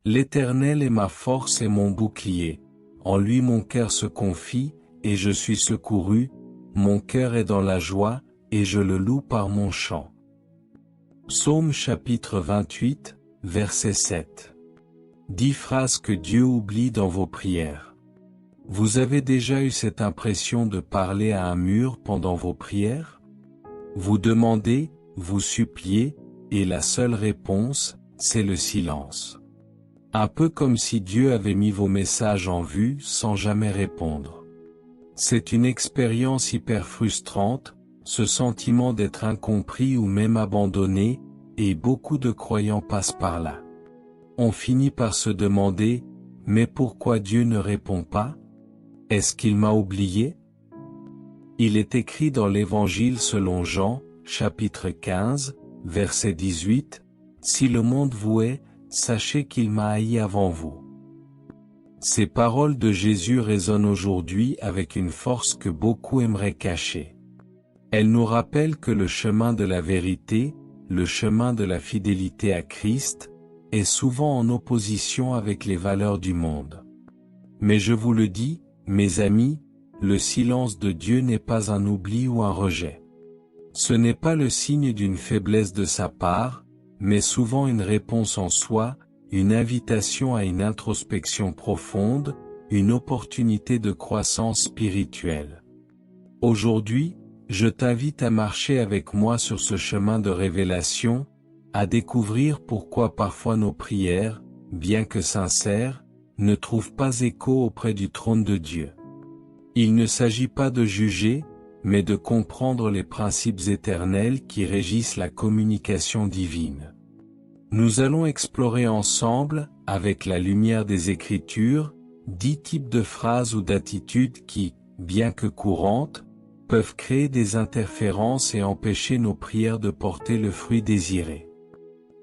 L'Éternel est ma force et mon bouclier. En lui mon cœur se confie, et je suis secouru, mon cœur est dans la joie, et je le loue par mon chant. Psaume chapitre 28, verset 7. 10 phrases que Dieu oublie dans vos prières. Vous avez déjà eu cette impression de parler à un mur pendant vos prières? Vous demandez, vous suppliez, et la seule réponse, c'est le silence. Un peu comme si Dieu avait mis vos messages en vue sans jamais répondre. C'est une expérience hyper frustrante, ce sentiment d'être incompris ou même abandonné, et beaucoup de croyants passent par là. On finit par se demander, mais pourquoi Dieu ne répond pas? Est-ce qu'il m'a oublié? Il est écrit dans l'Évangile selon Jean, chapitre 15, verset 18, « Si le monde vous hait, sachez qu'il m'a haï avant vous. » Ces paroles de Jésus résonnent aujourd'hui avec une force que beaucoup aimeraient cacher. Elles nous rappellent que le chemin de la vérité, le chemin de la fidélité à Christ, est souvent en opposition avec les valeurs du monde. Mais je vous le dis, mes amis, le silence de Dieu n'est pas un oubli ou un rejet. Ce n'est pas le signe d'une faiblesse de sa part, mais souvent une réponse en soi, une invitation à une introspection profonde, une opportunité de croissance spirituelle. Aujourd'hui, je t'invite à marcher avec moi sur ce chemin de révélation, à découvrir pourquoi parfois nos prières, bien que sincères, ne trouvent pas écho auprès du trône de Dieu. Il ne s'agit pas de juger, mais de comprendre les principes éternels qui régissent la communication divine. Nous allons explorer ensemble, avec la lumière des Écritures, 10 types de phrases ou d'attitudes qui, bien que courantes, peuvent créer des interférences et empêcher nos prières de porter le fruit désiré.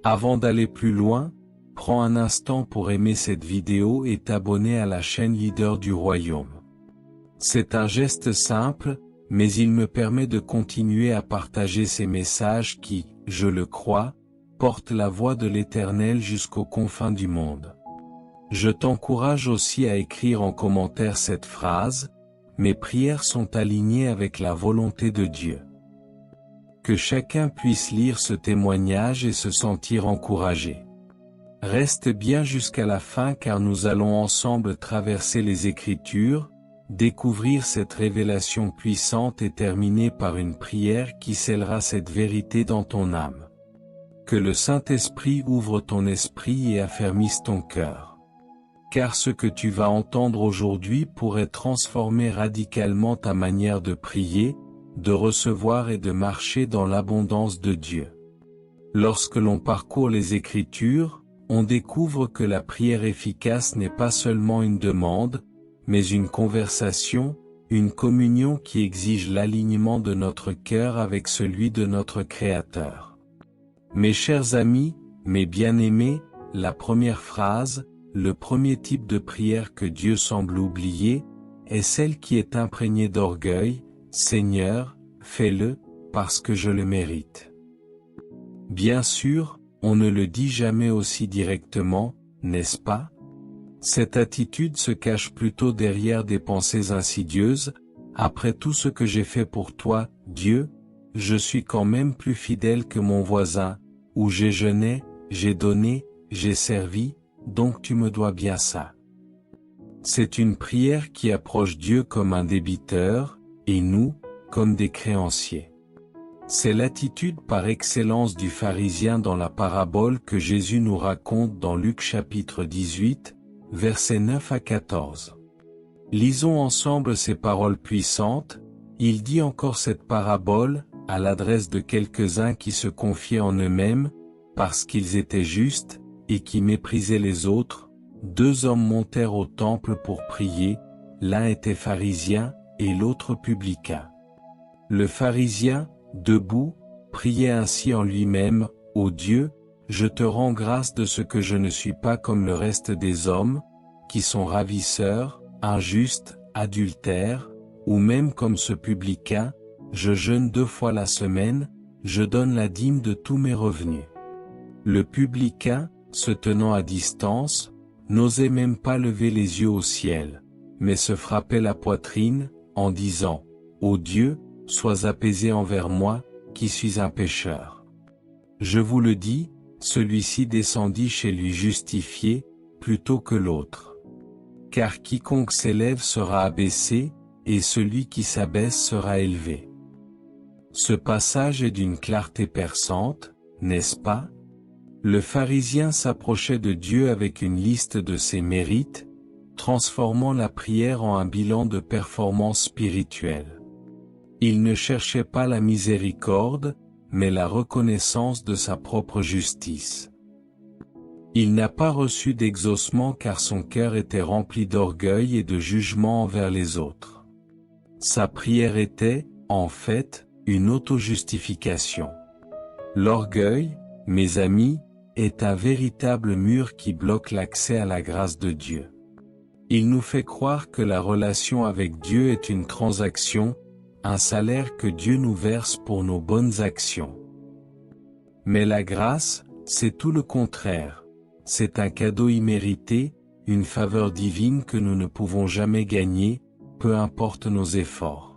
Avant d'aller plus loin, prends un instant pour aimer cette vidéo et t'abonner à la chaîne Leader du Royaume. C'est un geste simple, mais il me permet de continuer à partager ces messages qui, je le crois, portent la voix de l'Éternel jusqu'aux confins du monde. Je t'encourage aussi à écrire en commentaire cette phrase, « Mes prières sont alignées avec la volonté de Dieu ». Que chacun puisse lire ce témoignage et se sentir encouragé. Reste bien jusqu'à la fin car nous allons ensemble traverser les Écritures, découvrir cette révélation puissante et terminer par une prière qui scellera cette vérité dans ton âme. Que le Saint-Esprit ouvre ton esprit et affermisse ton cœur. Car ce que tu vas entendre aujourd'hui pourrait transformer radicalement ta manière de prier, de recevoir et de marcher dans l'abondance de Dieu. Lorsque l'on parcourt les Écritures, on découvre que la prière efficace n'est pas seulement une demande, mais une conversation, une communion qui exige l'alignement de notre cœur avec celui de notre Créateur. Mes chers amis, mes bien-aimés, la première phrase, le premier type de prière que Dieu semble oublier, est celle qui est imprégnée d'orgueil, « Seigneur, fais-le, parce que je le mérite ». Bien sûr, on ne le dit jamais aussi directement, n'est-ce pas? Cette attitude se cache plutôt derrière des pensées insidieuses, « Après tout ce que j'ai fait pour toi, Dieu, je suis quand même plus fidèle que mon voisin, où j'ai jeûné, j'ai donné, j'ai servi, donc tu me dois bien ça. » C'est une prière qui approche Dieu comme un débiteur, et nous, comme des créanciers. C'est l'attitude par excellence du pharisien dans la parabole que Jésus nous raconte dans Luc chapitre 18, versets 9 à 14. Lisons ensemble ces paroles puissantes. Il dit encore cette parabole, à l'adresse de quelques-uns qui se confiaient en eux-mêmes, parce qu'ils étaient justes, et qui méprisaient les autres. 2 hommes montèrent au temple pour prier, l'un était pharisien, et l'autre publicain. Le pharisien, debout, priait ainsi en lui-même, « Ô Dieu, je te rends grâce de ce que je ne suis pas comme le reste des hommes, qui sont ravisseurs, injustes, adultères, ou même comme ce publicain, je jeûne 2 fois la semaine, je donne la dîme de tous mes revenus. » Le publicain, se tenant à distance, n'osait même pas lever les yeux au ciel, mais se frappait la poitrine, en disant, « Ô Dieu, sois apaisé envers moi, qui suis un pécheur. » Je vous le dis, celui-ci descendit chez lui justifié, plutôt que l'autre. Car quiconque s'élève sera abaissé, et celui qui s'abaisse sera élevé. Ce passage est d'une clarté perçante, n'est-ce pas? Le pharisien s'approchait de Dieu avec une liste de ses mérites, transformant la prière en un bilan de performance spirituelle. Il ne cherchait pas la miséricorde, mais la reconnaissance de sa propre justice. Il n'a pas reçu d'exaucement car son cœur était rempli d'orgueil et de jugement envers les autres. Sa prière était, en fait, une auto-justification. L'orgueil, mes amis, est un véritable mur qui bloque l'accès à la grâce de Dieu. Il nous fait croire que la relation avec Dieu est une transaction, un salaire que Dieu nous verse pour nos bonnes actions. Mais la grâce, c'est tout le contraire. C'est un cadeau immérité, une faveur divine que nous ne pouvons jamais gagner, peu importe nos efforts.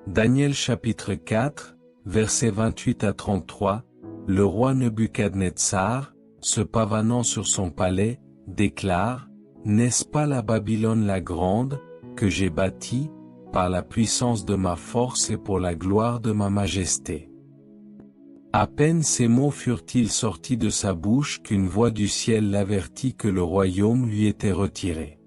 Daniel chapitre 4, versets 28 à 33, le roi Nebuchadnezzar, se pavanant sur son palais, déclare, « N'est-ce pas la Babylone la grande, que j'ai bâtie, par la puissance de ma force et pour la gloire de ma majesté ?» À peine ces mots furent-ils sortis de sa bouche qu'une voix du ciel l'avertit que le royaume lui était retiré.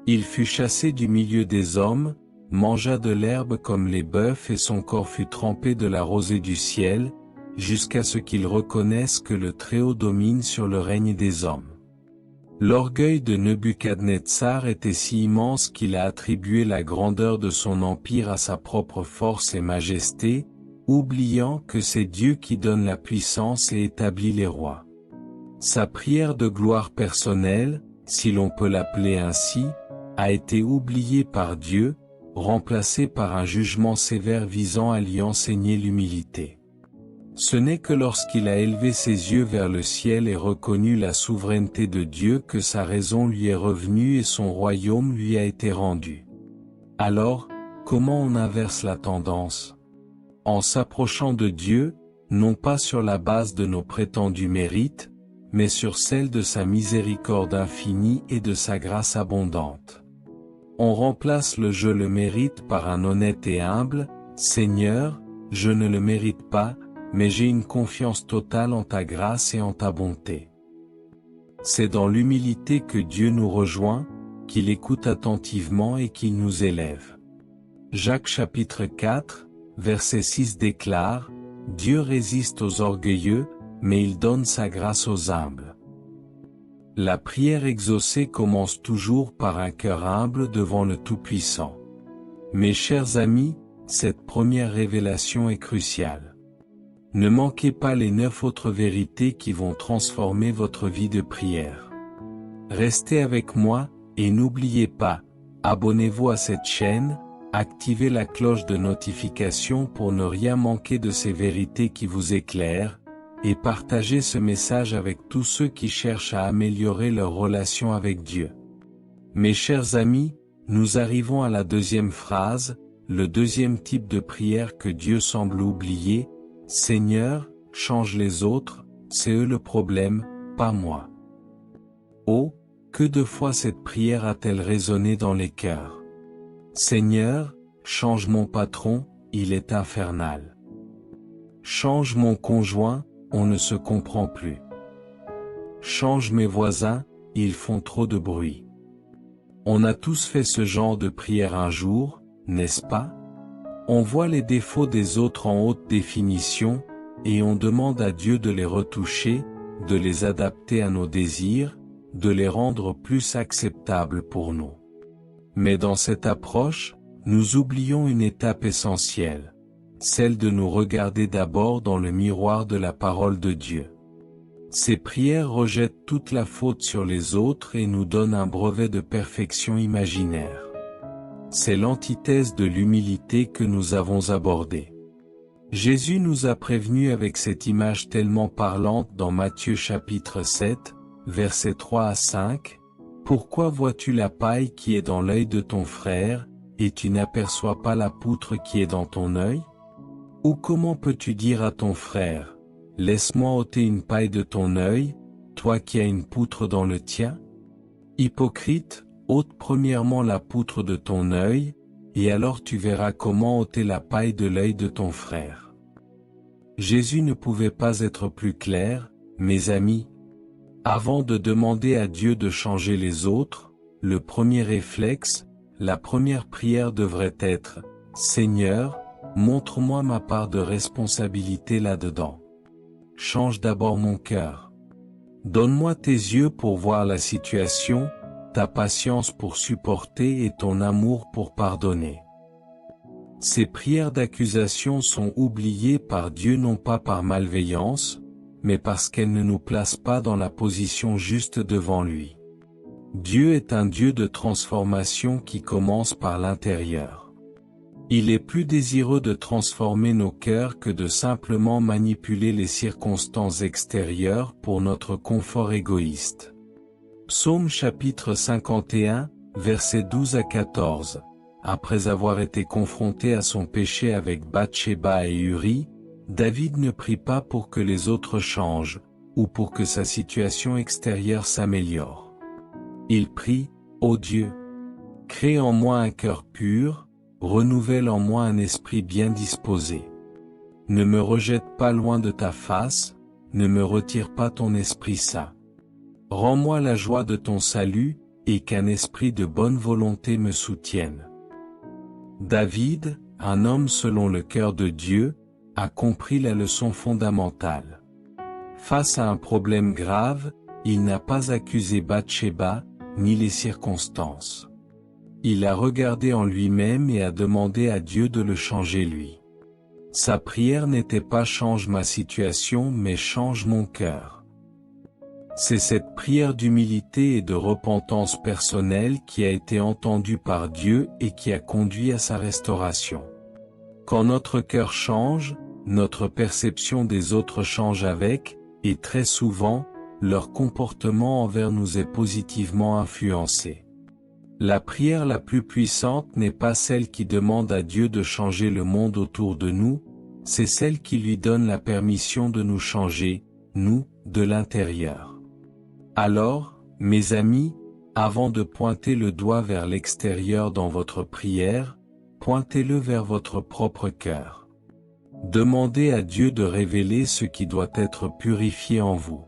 Il fut chassé du milieu des hommes, mangea de l'herbe comme les bœufs et son corps fut trempé de la rosée du ciel, jusqu'à ce qu'il reconnaisse que le Très-Haut domine sur le règne des hommes. L'orgueil de Nebuchadnezzar était si immense qu'il a attribué la grandeur de son empire à sa propre force et majesté, oubliant que c'est Dieu qui donne la puissance et établit les rois. Sa prière de gloire personnelle, si l'on peut l'appeler ainsi, a été oubliée par Dieu, remplacée par un jugement sévère visant à lui enseigner l'humilité. Ce n'est que lorsqu'il a élevé ses yeux vers le ciel et reconnu la souveraineté de Dieu que sa raison lui est revenue et son royaume lui a été rendu. Alors, comment on inverse la tendance? En s'approchant de Dieu, non pas sur la base de nos prétendus mérites, mais sur celle de sa miséricorde infinie et de sa grâce abondante. On remplace le « je le mérite » par un honnête et humble « Seigneur, je ne le mérite pas, mais j'ai une confiance totale en ta grâce et en ta bonté. » C'est dans l'humilité que Dieu nous rejoint, qu'il écoute attentivement et qu'il nous élève. Jacques chapitre 4, verset 6 déclare, « Dieu résiste aux orgueilleux, mais il donne sa grâce aux humbles. » La prière exaucée commence toujours par un cœur humble devant le Tout-Puissant. Mes chers amis, cette première révélation est cruciale. Ne manquez pas les 9 autres vérités qui vont transformer votre vie de prière. Restez avec moi, et n'oubliez pas, abonnez-vous à cette chaîne, activez la cloche de notification pour ne rien manquer de ces vérités qui vous éclairent, et partagez ce message avec tous ceux qui cherchent à améliorer leur relation avec Dieu. Mes chers amis, nous arrivons à la deuxième phrase, le deuxième type de prière que Dieu semble oublier, « Seigneur, change les autres, c'est eux le problème, pas moi. » Oh, que de fois cette prière a-t-elle résonné dans les cœurs. Seigneur, change mon patron, il est infernal. Change mon conjoint, on ne se comprend plus. Change mes voisins, ils font trop de bruit. On a tous fait ce genre de prière un jour, n'est-ce pas? On voit les défauts des autres en haute définition, et on demande à Dieu de les retoucher, de les adapter à nos désirs, de les rendre plus acceptables pour nous. Mais dans cette approche, nous oublions une étape essentielle, celle de nous regarder d'abord dans le miroir de la parole de Dieu. Ces prières rejettent toute la faute sur les autres et nous donnent un brevet de perfection imaginaire. C'est l'antithèse de l'humilité que nous avons abordée. Jésus nous a prévenus avec cette image tellement parlante dans Matthieu chapitre 7, versets 3 à 5, Pourquoi vois-tu la paille qui est dans l'œil de ton frère, et tu n'aperçois pas la poutre qui est dans ton œil? Ou comment peux-tu dire à ton frère, laisse-moi ôter une paille de ton œil, toi qui as une poutre dans le tien? Hypocrite, ôte premièrement la poutre de ton œil, et alors tu verras comment ôter la paille de l'œil de ton frère. Jésus ne pouvait pas être plus clair, mes amis. Avant de demander à Dieu de changer les autres, le premier réflexe, la première prière devrait être « Seigneur, montre-moi ma part de responsabilité là-dedans. Change d'abord mon cœur. Donne-moi tes yeux pour voir la situation, ta patience pour supporter et ton amour pour pardonner. » Ces prières d'accusation sont oubliées par Dieu non pas par malveillance, mais parce qu'elles ne nous placent pas dans la position juste devant lui. Dieu est un Dieu de transformation qui commence par l'intérieur. Il est plus désireux de transformer nos cœurs que de simplement manipuler les circonstances extérieures pour notre confort égoïste. Psaume chapitre 51, versets 12 à 14. Après avoir été confronté à son péché avec Bathsheba et Uri, David ne prie pas pour que les autres changent, ou pour que sa situation extérieure s'améliore. Il prie, ô Dieu, crée en moi un cœur pur, renouvelle en moi un esprit bien disposé. Ne me rejette pas loin de ta face, ne me retire pas ton esprit saint. Rends-moi la joie de ton salut, et qu'un esprit de bonne volonté me soutienne. David, un homme selon le cœur de Dieu, a compris la leçon fondamentale. Face à un problème grave, il n'a pas accusé Bathsheba, ni les circonstances. Il a regardé en lui-même et a demandé à Dieu de le changer lui. Sa prière n'était pas « change ma situation » mais « change mon cœur ». C'est cette prière d'humilité et de repentance personnelle qui a été entendue par Dieu et qui a conduit à sa restauration. Quand notre cœur change, notre perception des autres change avec, et très souvent, leur comportement envers nous est positivement influencé. La prière la plus puissante n'est pas celle qui demande à Dieu de changer le monde autour de nous, c'est celle qui lui donne la permission de nous changer, nous, de l'intérieur. Alors, mes amis, avant de pointer le doigt vers l'extérieur dans votre prière, pointez-le vers votre propre cœur. Demandez à Dieu de révéler ce qui doit être purifié en vous.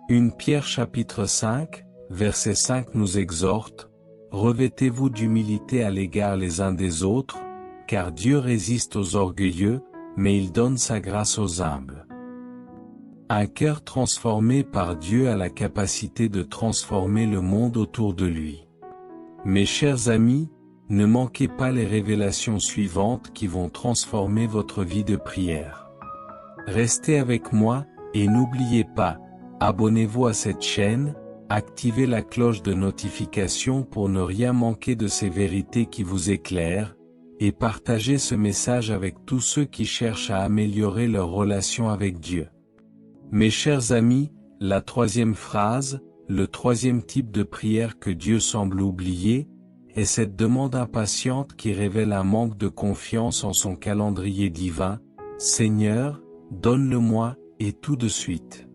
1 Pierre chapitre 5, verset 5 nous exhorte, « Revêtez-vous d'humilité à l'égard les uns des autres, car Dieu résiste aux orgueilleux, mais il donne sa grâce aux humbles. » Un cœur transformé par Dieu a la capacité de transformer le monde autour de lui. Mes chers amis, ne manquez pas les révélations suivantes qui vont transformer votre vie de prière. Restez avec moi, et n'oubliez pas, abonnez-vous à cette chaîne, activez la cloche de notification pour ne rien manquer de ces vérités qui vous éclairent, et partagez ce message avec tous ceux qui cherchent à améliorer leur relation avec Dieu. Mes chers amis, la troisième phrase, le troisième type de prière que Dieu semble oublier, est cette demande impatiente qui révèle un manque de confiance en son calendrier divin, « Seigneur, donne-le-moi, et tout de suite. »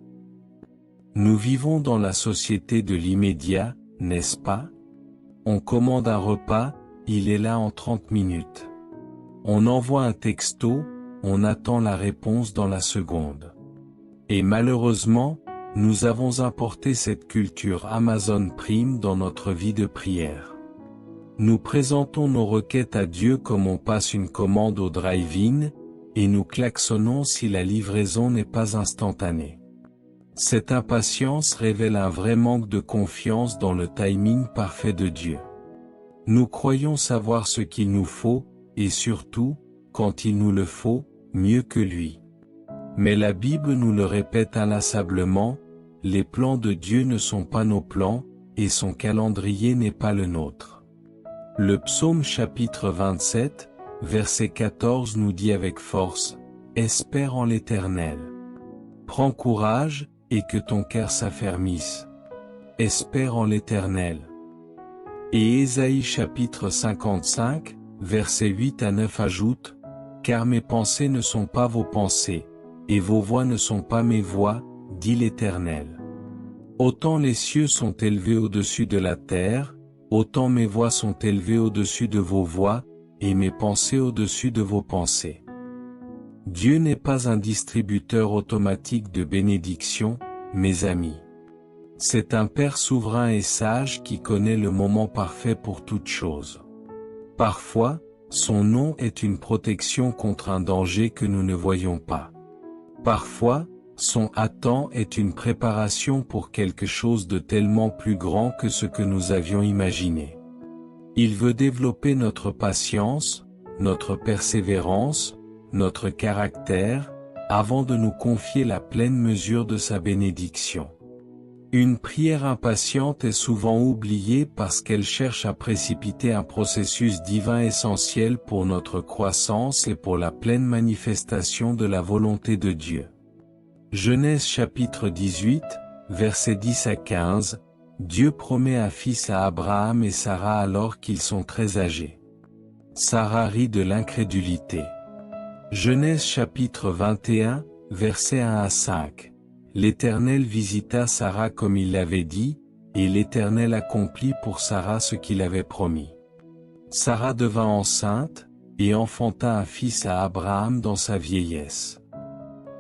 Nous vivons dans la société de l'immédiat, n'est-ce pas? On commande un repas, il est là en 30 minutes. On envoie un texto, on attend la réponse dans la seconde. Et malheureusement, nous avons importé cette culture Amazon Prime dans notre vie de prière. Nous présentons nos requêtes à Dieu comme on passe une commande au drive-in, et nous klaxonnons si la livraison n'est pas instantanée. Cette impatience révèle un vrai manque de confiance dans le timing parfait de Dieu. Nous croyons savoir ce qu'il nous faut, et surtout, quand il nous le faut, mieux que lui. Mais la Bible nous le répète inlassablement, les plans de Dieu ne sont pas nos plans, et son calendrier n'est pas le nôtre. Le psaume chapitre 27, verset 14 nous dit avec force, « Espère en l'Éternel. Prends courage, et que ton cœur s'affermisse. Espère en l'Éternel. » Et Ésaïe chapitre 55, versets 8 à 9 ajoute, « Car mes pensées ne sont pas vos pensées, et vos voix ne sont pas mes voix, dit l'Éternel. Autant les cieux sont élevés au-dessus de la terre, autant mes voix sont élevées au-dessus de vos voix, et mes pensées au-dessus de vos pensées. » Dieu n'est pas un distributeur automatique de bénédictions, mes amis. C'est un Père souverain et sage qui connaît le moment parfait pour toute chose. Parfois, son nom est une protection contre un danger que nous ne voyons pas. Parfois, son attend est une préparation pour quelque chose de tellement plus grand que ce que nous avions imaginé. Il veut développer notre patience, notre persévérance, notre caractère, avant de nous confier la pleine mesure de sa bénédiction. Une prière impatiente est souvent oubliée parce qu'elle cherche à précipiter un processus divin essentiel pour notre croissance et pour la pleine manifestation de la volonté de Dieu. Genèse chapitre 18, versets 10 à 15, Dieu promet un fils à Abraham et Sarah alors qu'ils sont très âgés. Sarah rit de l'incrédulité. Genèse chapitre 21, versets 1 à 5. L'Éternel visita Sarah comme il l'avait dit, et l'Éternel accomplit pour Sarah ce qu'il avait promis. Sarah devint enceinte, et enfanta un fils à Abraham dans sa vieillesse.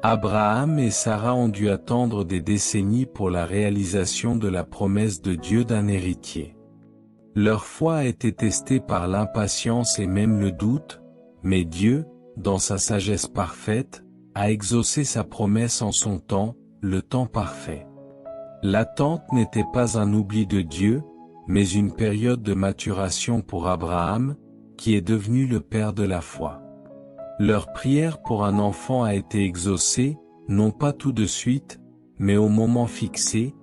Abraham et Sarah ont dû attendre des décennies pour la réalisation de la promesse de Dieu d'un héritier. Leur foi a été testée par l'impatience et même le doute, mais Dieu, dans sa sagesse parfaite, a exaucé sa promesse en son temps, le temps parfait. L'attente n'était pas un oubli de Dieu, mais une période de maturation pour Abraham, qui est devenu le père de la foi. Leur prière pour un enfant a été exaucée, non pas tout de suite, mais au moment fixé,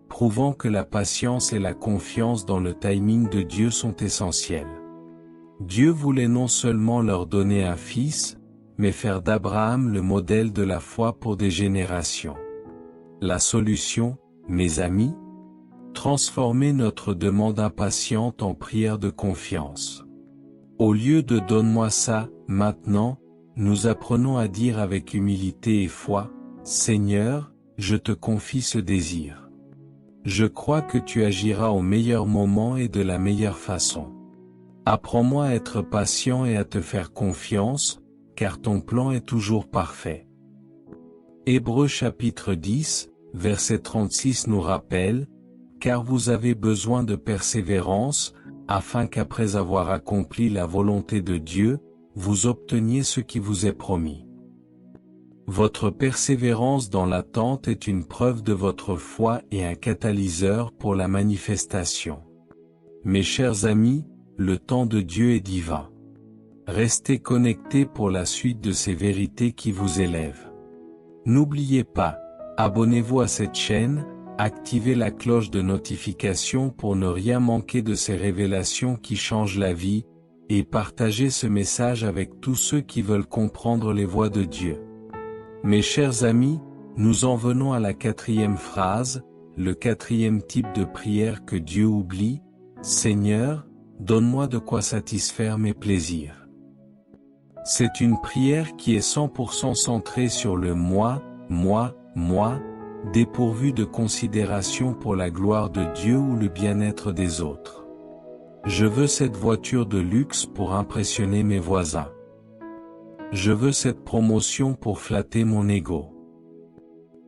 prouvant que la patience et la confiance dans le timing de Dieu sont essentielles. Dieu voulait non seulement leur donner un fils, mais faire d'Abraham le modèle de la foi pour des générations. La solution, mes amis? Transformer notre demande impatiente en prière de confiance. Au lieu de « donne-moi ça, maintenant », nous apprenons à dire avec humilité et foi, « Seigneur, je te confie ce désir. Je crois que tu agiras au meilleur moment et de la meilleure façon. Apprends-moi à être patient et à te faire confiance, car ton plan est toujours parfait. » Hébreux chapitre 10, verset 36 nous rappelle, « Car vous avez besoin de persévérance, afin qu'après avoir accompli la volonté de Dieu, vous obteniez ce qui vous est promis. » Votre persévérance dans l'attente est une preuve de votre foi et un catalyseur pour la manifestation. Mes chers amis, le temps de Dieu est divin. Restez connectés pour la suite de ces vérités qui vous élèvent. N'oubliez pas, abonnez-vous à cette chaîne, activez la cloche de notification pour ne rien manquer de ces révélations qui changent la vie, et partagez ce message avec tous ceux qui veulent comprendre les voies de Dieu. Mes chers amis, nous en venons à la 4e phrase, le 4e type de prière que Dieu oublie, « Seigneur, donne-moi de quoi satisfaire mes plaisirs. » C'est une prière qui est 100% centrée sur le moi, dépourvue de considération pour la gloire de Dieu ou le bien-être des autres. Je veux cette voiture de luxe pour impressionner mes voisins. Je veux cette promotion pour flatter mon ego.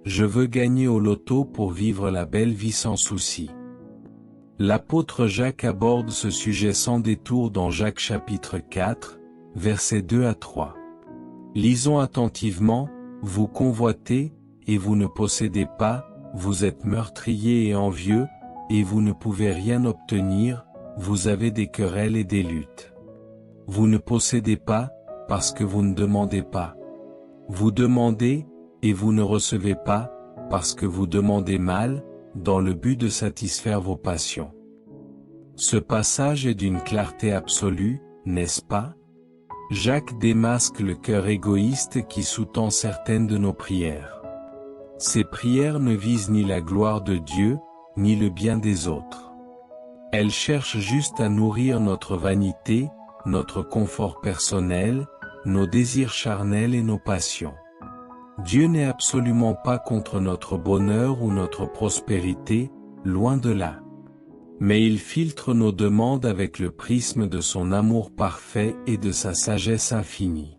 Je veux gagner au loto pour vivre la belle vie sans souci. L'apôtre Jacques aborde ce sujet sans détour dans Jacques chapitre 4, versets 2 à 3. Lisons attentivement, « Vous convoitez, et vous ne possédez pas, vous êtes meurtriers et envieux, et vous ne pouvez rien obtenir, vous avez des querelles et des luttes. Vous ne possédez pas, parce que vous ne demandez pas. Vous demandez, et vous ne recevez pas, parce que vous demandez mal, dans le but de satisfaire vos passions. » Ce passage est d'une clarté absolue, n'est-ce pas? Jacques démasque le cœur égoïste qui sous-tend certaines de nos prières. Ces prières ne visent ni la gloire de Dieu, ni le bien des autres. Elle cherche juste à nourrir notre vanité, notre confort personnel, nos désirs charnels et nos passions. Dieu n'est absolument pas contre notre bonheur ou notre prospérité, loin de là. Mais il filtre nos demandes avec le prisme de son amour parfait et de sa sagesse infinie.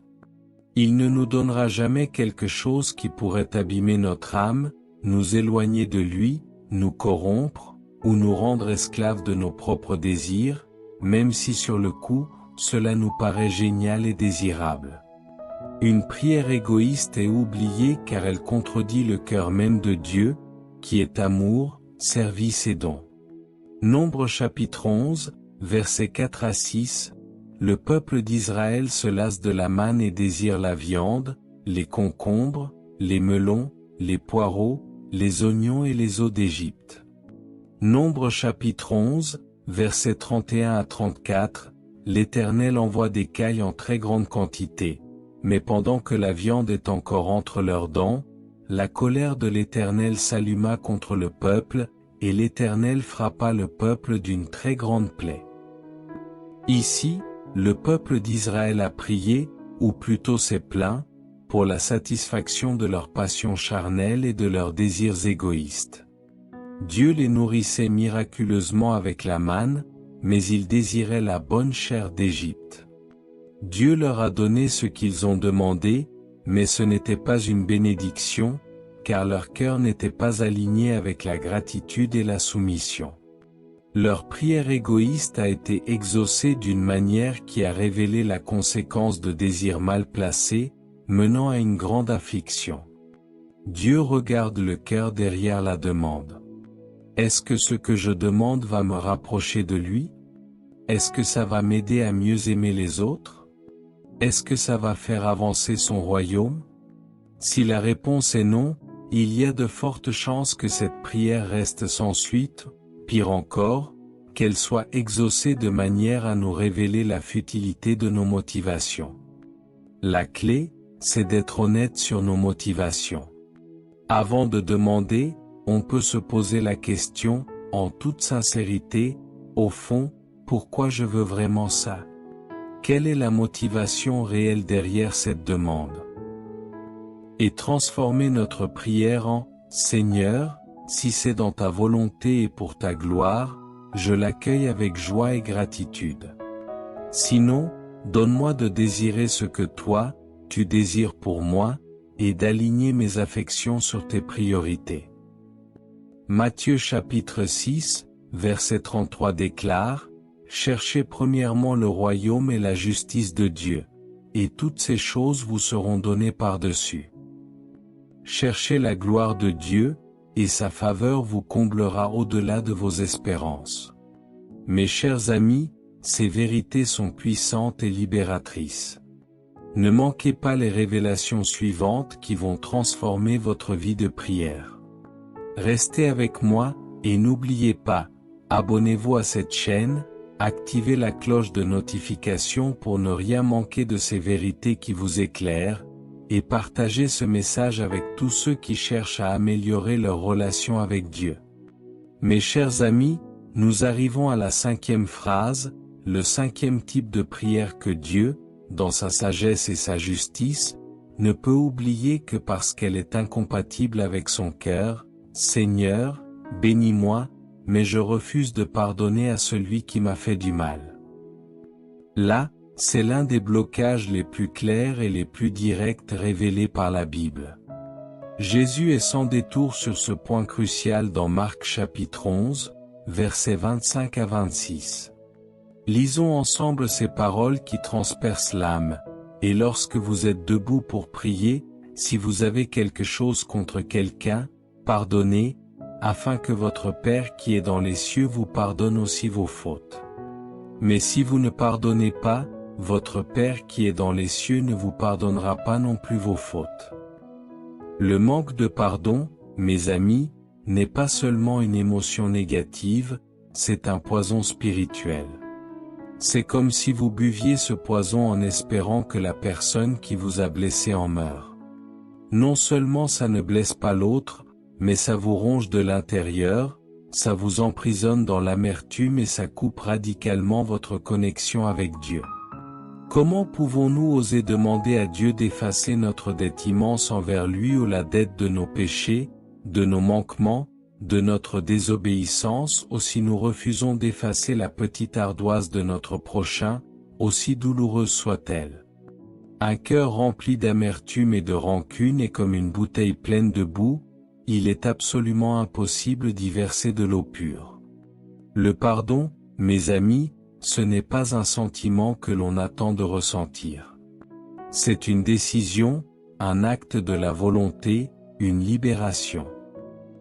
Il ne nous donnera jamais quelque chose qui pourrait abîmer notre âme, nous éloigner de lui, nous corrompre, ou nous rendre esclaves de nos propres désirs, même si sur le coup, cela nous paraît génial et désirable. Une prière égoïste est oubliée car elle contredit le cœur même de Dieu, qui est amour, service et don. Nombre chapitre 11, versets 4 à 6, le peuple d'Israël se lasse de la manne et désire la viande, les concombres, les melons, les poireaux, les oignons et les eaux d'Égypte. Nombre chapitre 11, versets 31 à 34, l'Éternel envoie des cailles en très grande quantité, mais pendant que la viande est encore entre leurs dents, la colère de l'Éternel s'alluma contre le peuple, et l'Éternel frappa le peuple d'une très grande plaie. Ici, le peuple d'Israël a prié, ou plutôt s'est plaint, pour la satisfaction de leurs passions charnelles et de leurs désirs égoïstes. Dieu les nourrissait miraculeusement avec la manne, mais ils désiraient la bonne chair d'Égypte. Dieu leur a donné ce qu'ils ont demandé, mais ce n'était pas une bénédiction, car leur cœur n'était pas aligné avec la gratitude et la soumission. Leur prière égoïste a été exaucée d'une manière qui a révélé la conséquence de désirs mal placés, menant à une grande affliction. Dieu regarde le cœur derrière la demande. Est-ce que ce que je demande va me rapprocher de lui? Est-ce que ça va m'aider à mieux aimer les autres? Est-ce que ça va faire avancer son royaume? Si la réponse est non, il y a de fortes chances que cette prière reste sans suite, pire encore, qu'elle soit exaucée de manière à nous révéler la futilité de nos motivations. La clé, c'est d'être honnête sur nos motivations. Avant de demander, on peut se poser la question, en toute sincérité, au fond, pourquoi je veux vraiment ça? Quelle est la motivation réelle derrière cette demande? Et transformer notre prière en « Seigneur, si c'est dans ta volonté et pour ta gloire, je l'accueille avec joie et gratitude. Sinon, donne-moi de désirer ce que toi, tu désires pour moi, et d'aligner mes affections sur tes priorités. » Matthieu chapitre 6, verset 33 déclare, « Cherchez premièrement le royaume et la justice de Dieu, et toutes ces choses vous seront données par-dessus. » Cherchez la gloire de Dieu, et sa faveur vous comblera au-delà de vos espérances. Mes chers amis, ces vérités sont puissantes et libératrices. Ne manquez pas les révélations suivantes qui vont transformer votre vie de prière. Restez avec moi, et n'oubliez pas, abonnez-vous à cette chaîne, activez la cloche de notification pour ne rien manquer de ces vérités qui vous éclairent, et partagez ce message avec tous ceux qui cherchent à améliorer leur relation avec Dieu. Mes chers amis, nous arrivons à la 5e phrase, le 5e type de prière que Dieu, dans sa sagesse et sa justice, ne peut oublier que parce qu'elle est incompatible avec son cœur. Seigneur, bénis-moi, mais je refuse de pardonner à celui qui m'a fait du mal. Là, c'est l'un des blocages les plus clairs et les plus directs révélés par la Bible. Jésus est sans détour sur ce point crucial dans Marc chapitre 11, versets 25 à 26. Lisons ensemble ces paroles qui transpercent l'âme, et lorsque vous êtes debout pour prier, si vous avez quelque chose contre quelqu'un, pardonnez, afin que votre Père qui est dans les cieux vous pardonne aussi vos fautes. Mais si vous ne pardonnez pas, votre Père qui est dans les cieux ne vous pardonnera pas non plus vos fautes. Le manque de pardon, mes amis, n'est pas seulement une émotion négative, c'est un poison spirituel. C'est comme si vous buviez ce poison en espérant que la personne qui vous a blessé en meure. Non seulement ça ne blesse pas l'autre, mais ça vous ronge de l'intérieur, ça vous emprisonne dans l'amertume et ça coupe radicalement votre connexion avec Dieu. Comment pouvons-nous oser demander à Dieu d'effacer notre dette immense envers lui ou la dette de nos péchés, de nos manquements, de notre désobéissance, ou si nous refusons d'effacer la petite ardoise de notre prochain, aussi douloureuse soit-elle? Un cœur rempli d'amertume et de rancune est comme une bouteille pleine de boue, il est absolument impossible d'y verser de l'eau pure. Le pardon, mes amis, ce n'est pas un sentiment que l'on attend de ressentir. C'est une décision, un acte de la volonté, une libération.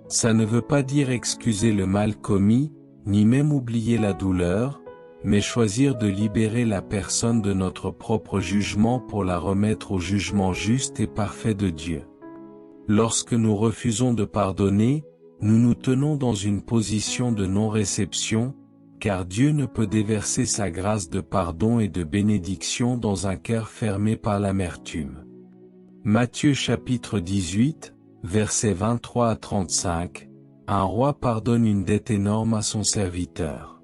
Ça ne veut pas dire excuser le mal commis, ni même oublier la douleur, mais choisir de libérer la personne de notre propre jugement pour la remettre au jugement juste et parfait de Dieu. Lorsque nous refusons de pardonner, nous nous tenons dans une position de non-réception, car Dieu ne peut déverser sa grâce de pardon et de bénédiction dans un cœur fermé par l'amertume. Matthieu chapitre 18, versets 23 à 35, un roi pardonne une dette énorme à son serviteur.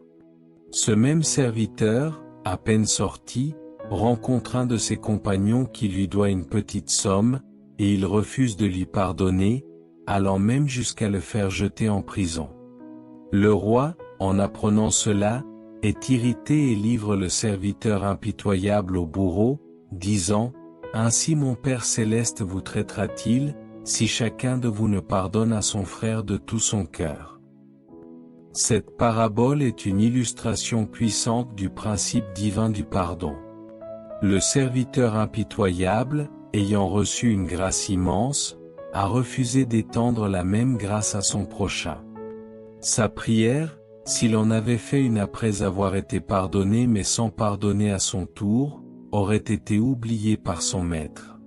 Ce même serviteur, à peine sorti, rencontre un de ses compagnons qui lui doit une petite somme, et il refuse de lui pardonner, allant même jusqu'à le faire jeter en prison. Le roi, en apprenant cela, est irrité et livre le serviteur impitoyable au bourreau, disant, « Ainsi mon Père céleste vous traitera-t-il, si chacun de vous ne pardonne à son frère de tout son cœur. » Cette parabole est une illustration puissante du principe divin du pardon. Le serviteur impitoyable, ayant reçu une grâce immense, a refusé d'étendre la même grâce à son prochain. Sa prière, s'il en avait fait une après avoir été pardonné mais sans pardonner à son tour, aurait été oubliée par son maître.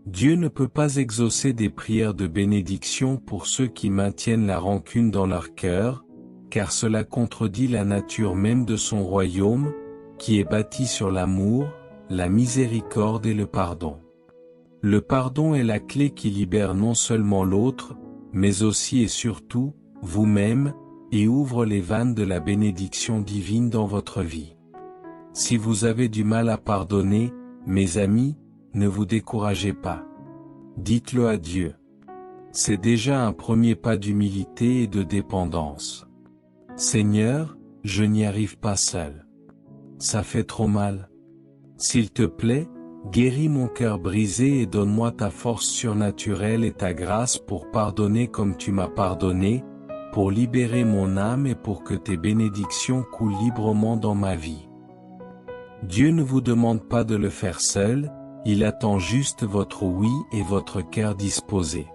Dieu ne peut pas exaucer des prières de bénédiction pour ceux qui maintiennent la rancune dans leur cœur, car cela contredit la nature même de son royaume, qui est bâti sur l'amour, la miséricorde et le pardon. Le pardon est la clé qui libère non seulement l'autre, mais aussi et surtout, vous-même, et ouvre les vannes de la bénédiction divine dans votre vie. Si vous avez du mal à pardonner, mes amis, ne vous découragez pas. Dites-le à Dieu. C'est déjà un premier pas d'humilité et de dépendance. Seigneur, je n'y arrive pas seul. Ça fait trop mal. S'il te plaît, guéris mon cœur brisé et donne-moi ta force surnaturelle et ta grâce pour pardonner comme tu m'as pardonné, pour libérer mon âme et pour que tes bénédictions coulent librement dans ma vie. Dieu ne vous demande pas de le faire seul, il attend juste votre oui et votre cœur disposé.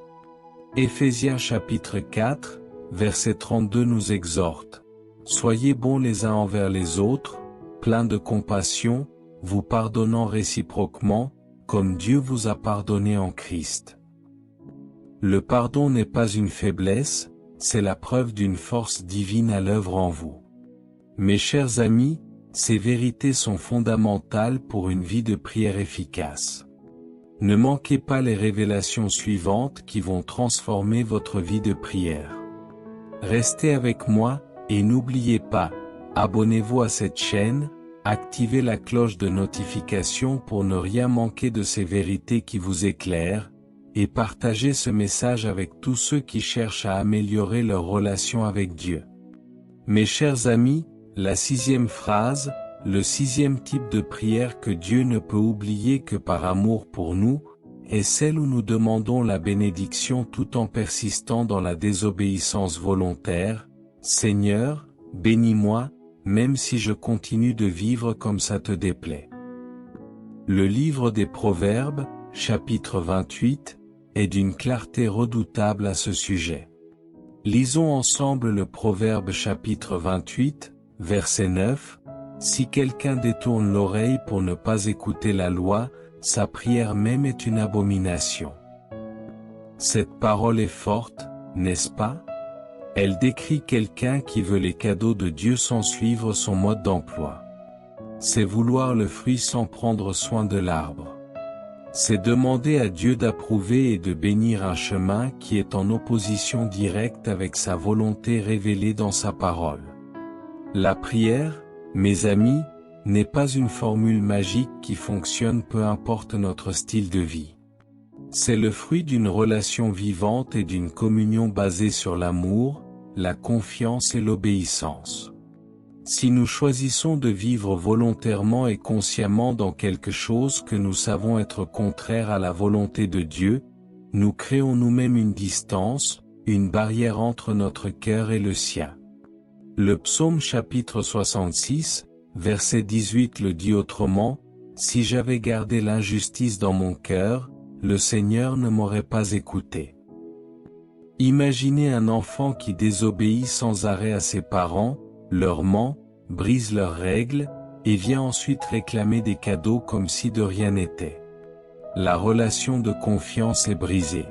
Éphésiens chapitre 4, verset 32 nous exhorte. Soyez bons les uns envers les autres, pleins de compassion, vous pardonnant réciproquement, comme Dieu vous a pardonné en Christ. Le pardon n'est pas une faiblesse, c'est la preuve d'une force divine à l'œuvre en vous. Mes chers amis, ces vérités sont fondamentales pour une vie de prière efficace. Ne manquez pas les révélations suivantes qui vont transformer votre vie de prière. Restez avec moi, et n'oubliez pas, abonnez-vous à cette chaîne, activez la cloche de notification pour ne rien manquer de ces vérités qui vous éclairent, et partagez ce message avec tous ceux qui cherchent à améliorer leur relation avec Dieu. Mes chers amis, la 6e phrase, le 6e type de prière que Dieu ne peut oublier que par amour pour nous, est celle où nous demandons la bénédiction tout en persistant dans la désobéissance volontaire. Seigneur, bénis-moi, même si je continue de vivre comme ça te déplaît. Le livre des Proverbes, chapitre 28, est d'une clarté redoutable à ce sujet. Lisons ensemble le Proverbe chapitre 28, verset 9, « Si quelqu'un détourne l'oreille pour ne pas écouter la loi, sa prière même est une abomination. » Cette parole est forte, n'est-ce pas? Elle décrit quelqu'un qui veut les cadeaux de Dieu sans suivre son mode d'emploi. C'est vouloir le fruit sans prendre soin de l'arbre. C'est demander à Dieu d'approuver et de bénir un chemin qui est en opposition directe avec sa volonté révélée dans sa parole. La prière, mes amis, n'est pas une formule magique qui fonctionne peu importe notre style de vie. C'est le fruit d'une relation vivante et d'une communion basée sur l'amour, la confiance et l'obéissance. Si nous choisissons de vivre volontairement et consciemment dans quelque chose que nous savons être contraire à la volonté de Dieu, nous créons nous-mêmes une distance, une barrière entre notre cœur et le sien. Le psaume chapitre 66, verset 18 le dit autrement, « Si j'avais gardé l'injustice dans mon cœur, le Seigneur ne m'aurait pas écouté. » Imaginez un enfant qui désobéit sans arrêt à ses parents, leur ment, brise leurs règles, et vient ensuite réclamer des cadeaux comme si de rien n'était. La relation de confiance est brisée.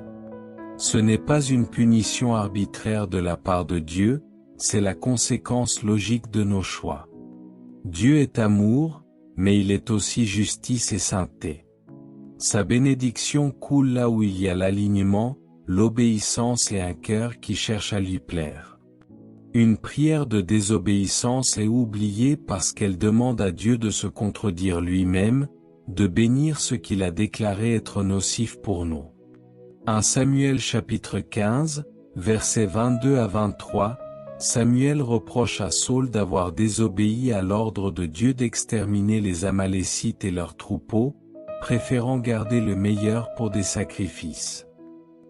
Ce n'est pas une punition arbitraire de la part de Dieu, c'est la conséquence logique de nos choix. Dieu est amour, mais il est aussi justice et sainteté. Sa bénédiction coule là où il y a l'alignement, l'obéissance et un cœur qui cherche à lui plaire. Une prière de désobéissance est oubliée parce qu'elle demande à Dieu de se contredire lui-même, de bénir ce qu'il a déclaré être nocif pour nous. 1 Samuel chapitre 15, versets 22 à 23, Samuel reproche à Saül d'avoir désobéi à l'ordre de Dieu d'exterminer les Amalécites et leurs troupeaux, préférant garder le meilleur pour des sacrifices.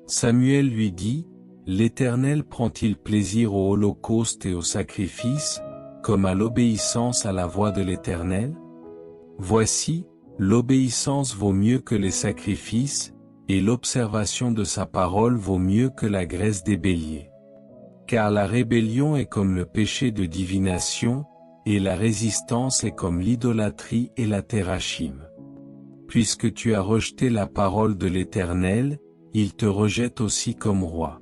Samuel lui dit, « L'Éternel prend-il plaisir au holocauste et au sacrifice, comme à l'obéissance à la voix de l'Éternel? Voici, l'obéissance vaut mieux que les sacrifices, et l'observation de sa parole vaut mieux que la graisse des béliers. Car la rébellion est comme le péché de divination, et la résistance est comme l'idolâtrie et la térachim. Puisque tu as rejeté la parole de l'Éternel, il te rejette aussi comme roi. »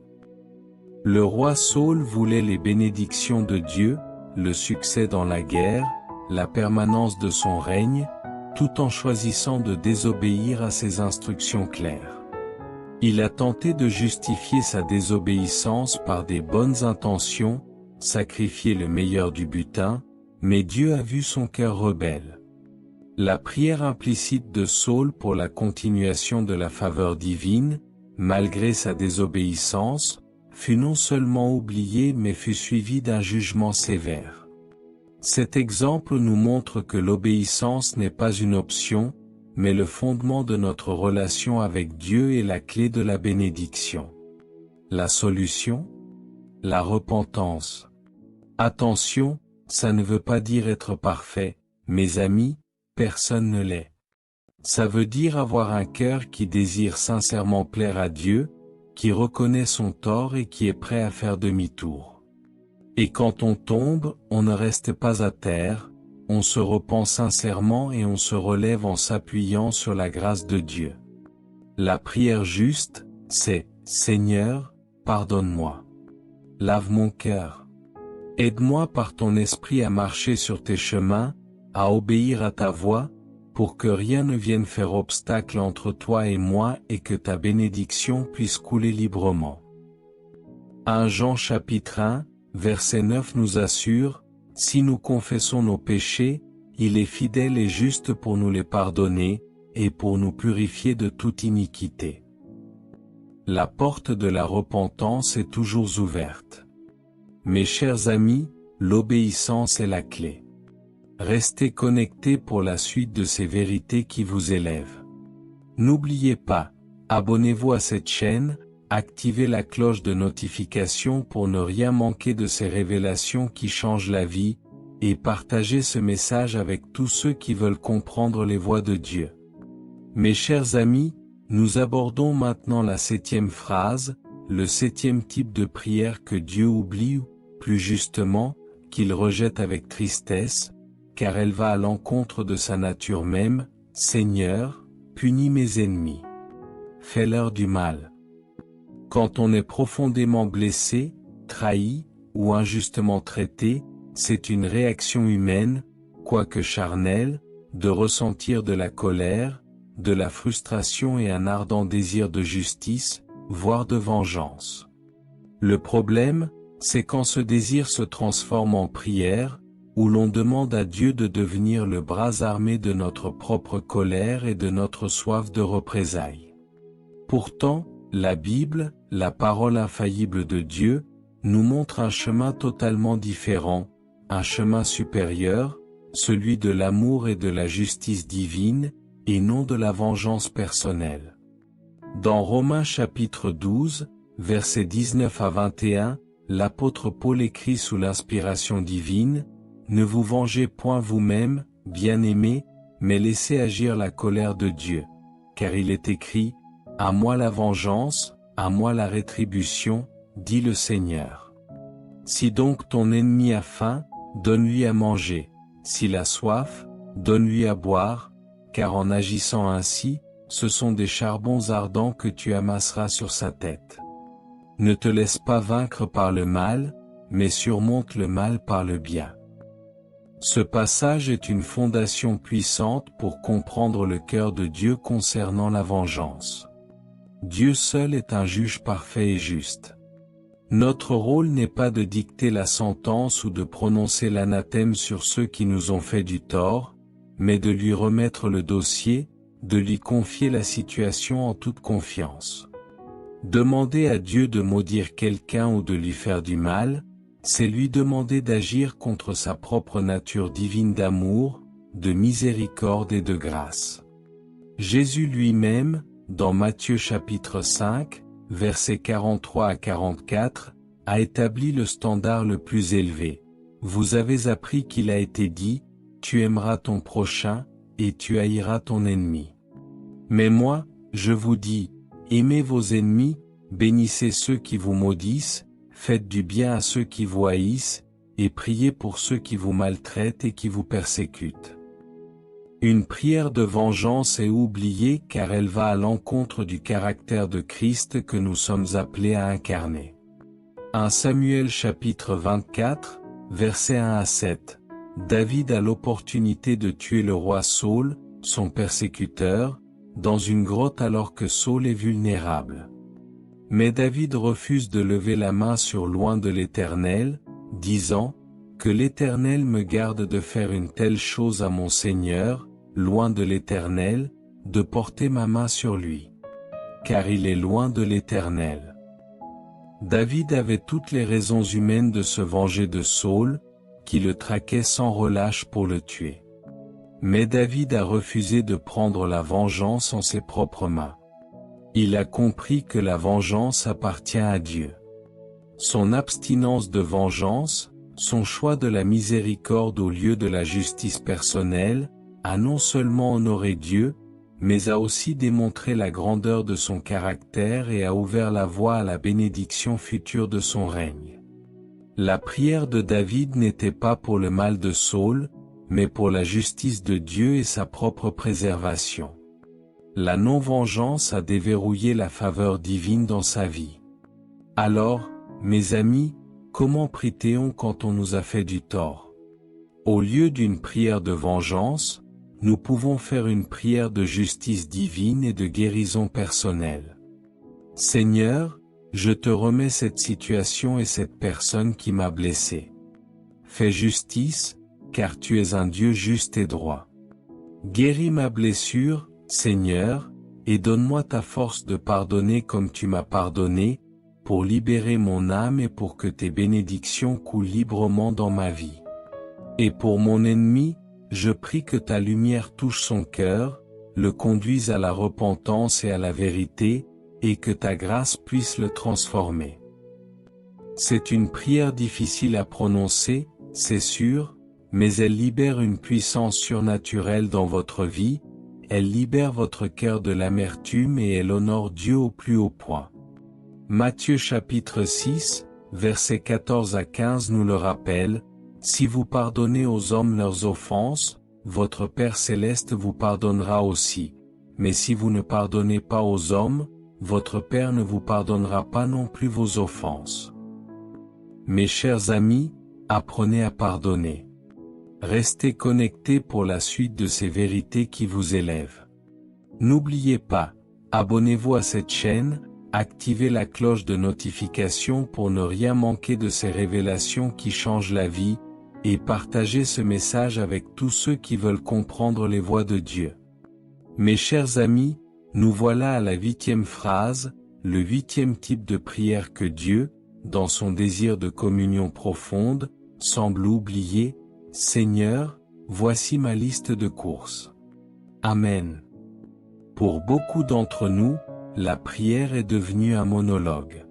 Le roi Saül voulait les bénédictions de Dieu, le succès dans la guerre, la permanence de son règne, tout en choisissant de désobéir à ses instructions claires. Il a tenté de justifier sa désobéissance par des bonnes intentions, sacrifier le meilleur du butin, mais Dieu a vu son cœur rebelle. La prière implicite de Saül pour la continuation de la faveur divine, malgré sa désobéissance, fut non seulement oubliée mais fut suivie d'un jugement sévère. Cet exemple nous montre que l'obéissance n'est pas une option, mais le fondement de notre relation avec Dieu est la clé de la bénédiction. La solution? La repentance. Attention, ça ne veut pas dire être parfait, mes amis, personne ne l'est. Ça veut dire avoir un cœur qui désire sincèrement plaire à Dieu, qui reconnaît son tort et qui est prêt à faire demi-tour. Et quand on tombe, on ne reste pas à terre, on se repent sincèrement et on se relève en s'appuyant sur la grâce de Dieu. La prière juste, c'est « Seigneur, pardonne-moi. Lave mon cœur. Aide-moi par ton esprit à marcher sur tes chemins, à obéir à ta voix, pour que rien ne vienne faire obstacle entre toi et moi et que ta bénédiction puisse couler librement. » 1 Jean chapitre 1, verset 9 nous assure, « Si nous confessons nos péchés, il est fidèle et juste pour nous les pardonner, et pour nous purifier de toute iniquité. » La porte de la repentance est toujours ouverte. Mes chers amis, l'obéissance est la clé. Restez connectés pour la suite de ces vérités qui vous élèvent. N'oubliez pas, abonnez-vous à cette chaîne, activez la cloche de notification pour ne rien manquer de ces révélations qui changent la vie, et partagez ce message avec tous ceux qui veulent comprendre les voies de Dieu. Mes chers amis, nous abordons maintenant la 7e phrase, le 7e type de prière que Dieu oublie ou, plus justement, qu'il rejette avec tristesse, car elle va à l'encontre de sa nature même, « Seigneur, punis mes ennemis. Fais-leur du mal. » Quand on est profondément blessé, trahi, ou injustement traité, c'est une réaction humaine, quoique charnelle, de ressentir de la colère, de la frustration et un ardent désir de justice, voire de vengeance. Le problème, c'est quand ce désir se transforme en prière, où l'on demande à Dieu de devenir le bras armé de notre propre colère et de notre soif de représailles. Pourtant, la Bible, la parole infaillible de Dieu, nous montre un chemin totalement différent, un chemin supérieur, celui de l'amour et de la justice divine, et non de la vengeance personnelle. Dans Romains chapitre 12, versets 19 à 21, l'apôtre Paul écrit sous l'inspiration divine, « Ne vous vengez point vous-même, bien-aimés, mais laissez agir la colère de Dieu. Car il est écrit, « À moi la vengeance, à moi la rétribution, dit le Seigneur. » Si donc ton ennemi a faim, donne-lui à manger, s'il a soif, donne-lui à boire, car en agissant ainsi, ce sont des charbons ardents que tu amasseras sur sa tête. Ne te laisse pas vaincre par le mal, mais surmonte le mal par le bien. Ce passage est une fondation puissante pour comprendre le cœur de Dieu concernant la vengeance. Dieu seul est un juge parfait et juste. Notre rôle n'est pas de dicter la sentence ou de prononcer l'anathème sur ceux qui nous ont fait du tort, mais de lui remettre le dossier, de lui confier la situation en toute confiance. Demander à Dieu de maudire quelqu'un ou de lui faire du mal, c'est lui demander d'agir contre sa propre nature divine d'amour, de miséricorde et de grâce. Jésus lui-même, dans Matthieu chapitre 5, versets 43 à 44, a établi le standard le plus élevé. Vous avez appris qu'il a été dit, tu aimeras ton prochain, et tu haïras ton ennemi. Mais moi, je vous dis, aimez vos ennemis, bénissez ceux qui vous maudissent, faites du bien à ceux qui vous haïssent, et priez pour ceux qui vous maltraitent et qui vous persécutent. Une prière de vengeance est oubliée car elle va à l'encontre du caractère de Christ que nous sommes appelés à incarner. 1 Samuel chapitre 24, versets 1 à 7. David a l'opportunité de tuer le roi Saul, son persécuteur, dans une grotte alors que Saul est vulnérable. Mais David refuse de lever la main sur loin de l'Éternel, disant, « Que l'Éternel me garde de faire une telle chose à mon Seigneur, loin de l'Éternel, de porter ma main sur lui. Car il est loin de l'Éternel. » David avait toutes les raisons humaines de se venger de Saul, qui le traquait sans relâche pour le tuer. Mais David a refusé de prendre la vengeance en ses propres mains. Il a compris que la vengeance appartient à Dieu. Son abstinence de vengeance, son choix de la miséricorde au lieu de la justice personnelle, a non seulement honoré Dieu, mais a aussi démontré la grandeur de son caractère et a ouvert la voie à la bénédiction future de son règne. La prière de David n'était pas pour le mal de Saul, mais pour la justice de Dieu et sa propre préservation. La non-vengeance a déverrouillé la faveur divine dans sa vie. Alors, mes amis, comment prie-t-on quand on nous a fait du tort? Au lieu d'une prière de vengeance, nous pouvons faire une prière de justice divine et de guérison personnelle. Seigneur, je te remets cette situation et cette personne qui m'a blessé. Fais justice, car tu es un Dieu juste et droit. Guéris ma blessure, Seigneur, et donne-moi ta force de pardonner comme tu m'as pardonné, pour libérer mon âme et pour que tes bénédictions coulent librement dans ma vie. Et pour mon ennemi, je prie que ta lumière touche son cœur, le conduise à la repentance et à la vérité, et que ta grâce puisse le transformer. C'est une prière difficile à prononcer, c'est sûr, mais elle libère une puissance surnaturelle dans votre vie, elle libère votre cœur de l'amertume et elle honore Dieu au plus haut point. Matthieu chapitre 6, versets 14 à 15 nous le rappelle, « Si vous pardonnez aux hommes leurs offenses, votre Père céleste vous pardonnera aussi, mais si vous ne pardonnez pas aux hommes, votre Père ne vous pardonnera pas non plus vos offenses. » Mes chers amis, apprenez à pardonner. Restez connectés pour la suite de ces vérités qui vous élèvent. N'oubliez pas, abonnez-vous à cette chaîne, activez la cloche de notification pour ne rien manquer de ces révélations qui changent la vie, et partagez ce message avec tous ceux qui veulent comprendre les voies de Dieu. Mes chers amis, nous voilà à la 8e phrase, le 8e type de prière que Dieu, dans son désir de communion profonde, semble oublier. Seigneur, voici ma liste de courses. Amen. Pour beaucoup d'entre nous, la prière est devenue un monologue.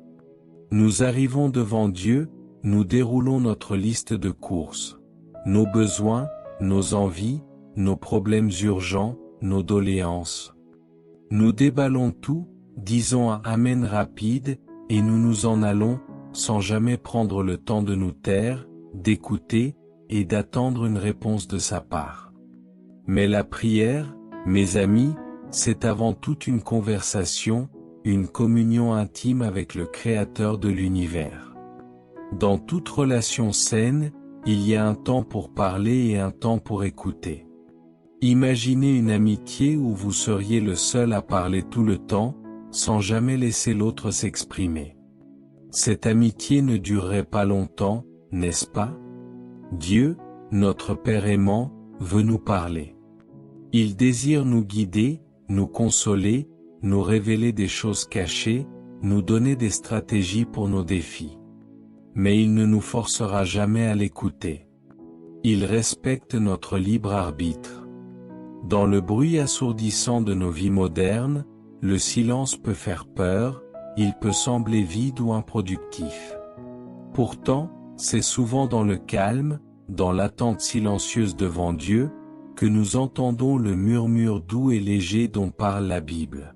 Nous arrivons devant Dieu, nous déroulons notre liste de courses. Nos besoins, nos envies, nos problèmes urgents, nos doléances. Nous déballons tout, disons un Amen rapide, et nous nous en allons, sans jamais prendre le temps de nous taire, d'écouter, et d'attendre une réponse de sa part. Mais la prière, mes amis, c'est avant tout une conversation, une communion intime avec le Créateur de l'univers. Dans toute relation saine, il y a un temps pour parler et un temps pour écouter. Imaginez une amitié où vous seriez le seul à parler tout le temps, sans jamais laisser l'autre s'exprimer. Cette amitié ne durerait pas longtemps, n'est-ce pas? Dieu, notre Père aimant, veut nous parler. Il désire nous guider, nous consoler, nous révéler des choses cachées, nous donner des stratégies pour nos défis. Mais il ne nous forcera jamais à l'écouter. Il respecte notre libre arbitre. Dans le bruit assourdissant de nos vies modernes, le silence peut faire peur, il peut sembler vide ou improductif. Pourtant, c'est souvent dans le calme, dans l'attente silencieuse devant Dieu, que nous entendons le murmure doux et léger dont parle la Bible.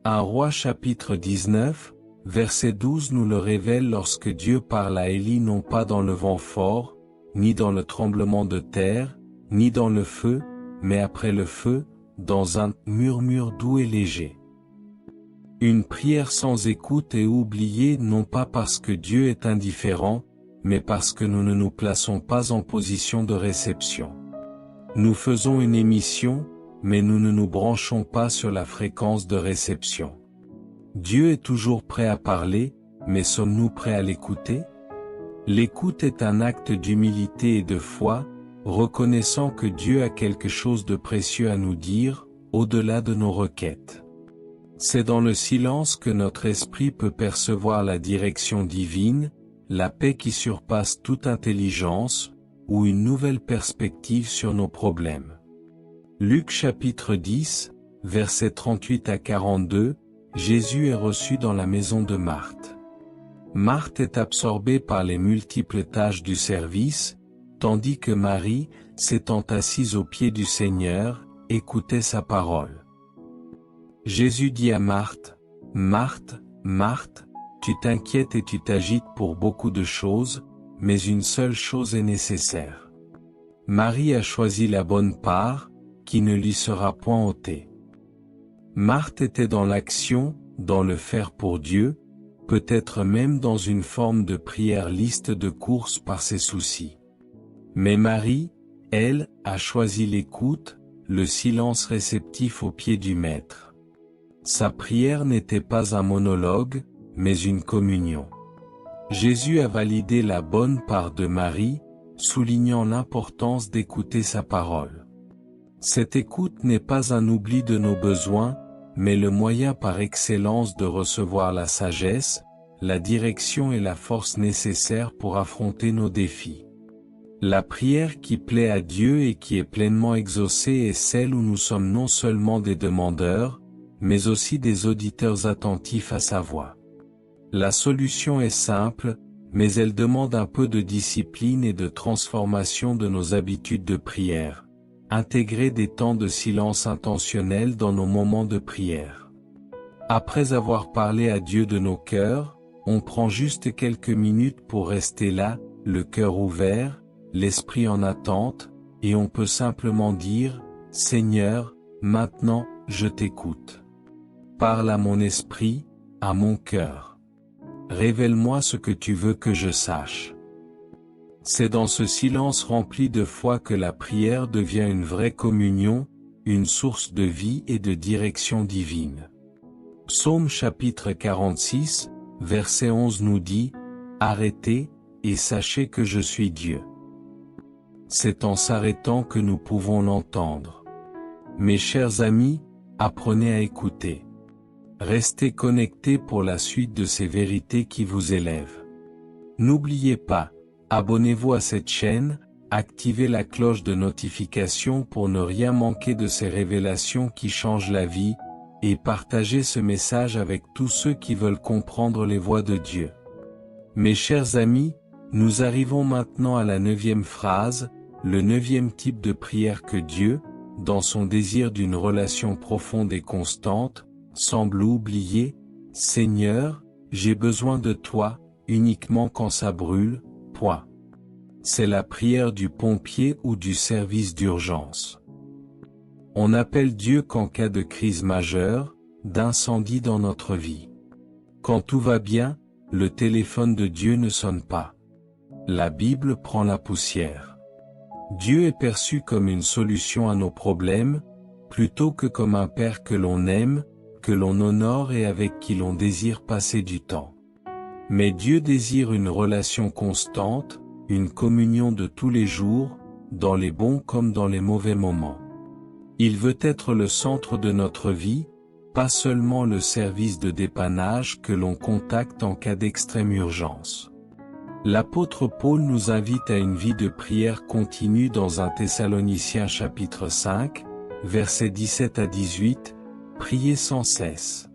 1 Rois chapitre 19, verset 12 nous le révèle lorsque Dieu parle à Élie non pas dans le vent fort, ni dans le tremblement de terre, ni dans le feu, mais après le feu, dans un murmure doux et léger. Une prière sans écoute est oubliée non pas parce que Dieu est indifférent, mais parce que nous ne nous plaçons pas en position de réception. Nous faisons une émission, mais nous ne nous branchons pas sur la fréquence de réception. Dieu est toujours prêt à parler, mais sommes-nous prêts à l'écouter? L'écoute est un acte d'humilité et de foi, reconnaissant que Dieu a quelque chose de précieux à nous dire, au-delà de nos requêtes. C'est dans le silence que notre esprit peut percevoir la direction divine, la paix qui surpasse toute intelligence, ou une nouvelle perspective sur nos problèmes. Luc chapitre 10, versets 38 à 42, Jésus est reçu dans la maison de Marthe. Marthe est absorbée par les multiples tâches du service, tandis que Marie, s'étant assise aux pieds du Seigneur, écoutait sa parole. Jésus dit à Marthe, « Marthe, Marthe, tu t'inquiètes et tu t'agites pour beaucoup de choses, mais une seule chose est nécessaire. Marie a choisi la bonne part, qui ne lui sera point ôtée. » Marthe était dans l'action, dans le faire pour Dieu, peut-être même dans une forme de prière liste de courses par ses soucis. Mais Marie, elle, a choisi l'écoute, le silence réceptif aux pieds du Maître. Sa prière n'était pas un monologue, mais une communion. Jésus a validé la bonne part de Marie, soulignant l'importance d'écouter sa parole. Cette écoute n'est pas un oubli de nos besoins, mais le moyen par excellence de recevoir la sagesse, la direction et la force nécessaires pour affronter nos défis. La prière qui plaît à Dieu et qui est pleinement exaucée est celle où nous sommes non seulement des demandeurs, mais aussi des auditeurs attentifs à sa voix. La solution est simple, mais elle demande un peu de discipline et de transformation de nos habitudes de prière. Intégrer des temps de silence intentionnels dans nos moments de prière. Après avoir parlé à Dieu de nos cœurs, on prend juste quelques minutes pour rester là, le cœur ouvert, l'esprit en attente, et on peut simplement dire, « Seigneur, maintenant, je t'écoute. Parle à mon esprit, à mon cœur. Révèle-moi ce que tu veux que je sache. » C'est dans ce silence rempli de foi que la prière devient une vraie communion, une source de vie et de direction divine. Psaume chapitre 46, verset 11 nous dit, « Arrêtez, et sachez que je suis Dieu. » C'est en s'arrêtant que nous pouvons l'entendre. Mes chers amis, apprenez à écouter. Restez connectés pour la suite de ces vérités qui vous élèvent. N'oubliez pas, abonnez-vous à cette chaîne, activez la cloche de notification pour ne rien manquer de ces révélations qui changent la vie, et partagez ce message avec tous ceux qui veulent comprendre les voies de Dieu. Mes chers amis, nous arrivons maintenant à la 9e phrase, le 9e type de prière que Dieu, dans son désir d'une relation profonde et constante, semble oublier, « Seigneur, j'ai besoin de toi, uniquement quand ça brûle, point. » C'est la prière du pompier ou du service d'urgence. On appelle Dieu qu'en cas de crise majeure, d'incendie dans notre vie. Quand tout va bien, le téléphone de Dieu ne sonne pas. La Bible prend la poussière. Dieu est perçu comme une solution à nos problèmes, plutôt que comme un Père que l'on aime, que l'on honore et avec qui l'on désire passer du temps. Mais Dieu désire une relation constante, une communion de tous les jours, dans les bons comme dans les mauvais moments. Il veut être le centre de notre vie, pas seulement le service de dépannage que l'on contacte en cas d'extrême urgence. L'apôtre Paul nous invite à une vie de prière continue dans 1 Thessaloniciens chapitre 5, versets 17 à 18, « Priez sans cesse.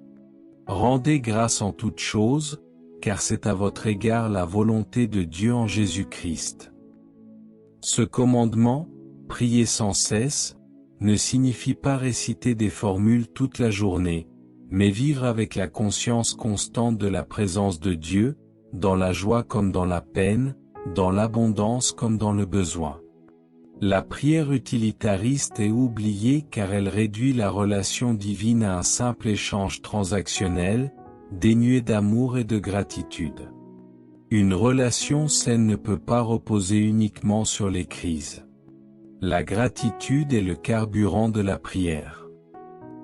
Rendez grâce en toutes choses, car c'est à votre égard la volonté de Dieu en Jésus-Christ. » Ce commandement, prier sans cesse, ne signifie pas réciter des formules toute la journée, mais vivre avec la conscience constante de la présence de Dieu, dans la joie comme dans la peine, dans l'abondance comme dans le besoin. La prière utilitariste est oubliée car elle réduit la relation divine à un simple échange transactionnel, dénué d'amour et de gratitude. Une relation saine ne peut pas reposer uniquement sur les crises. La gratitude est le carburant de la prière.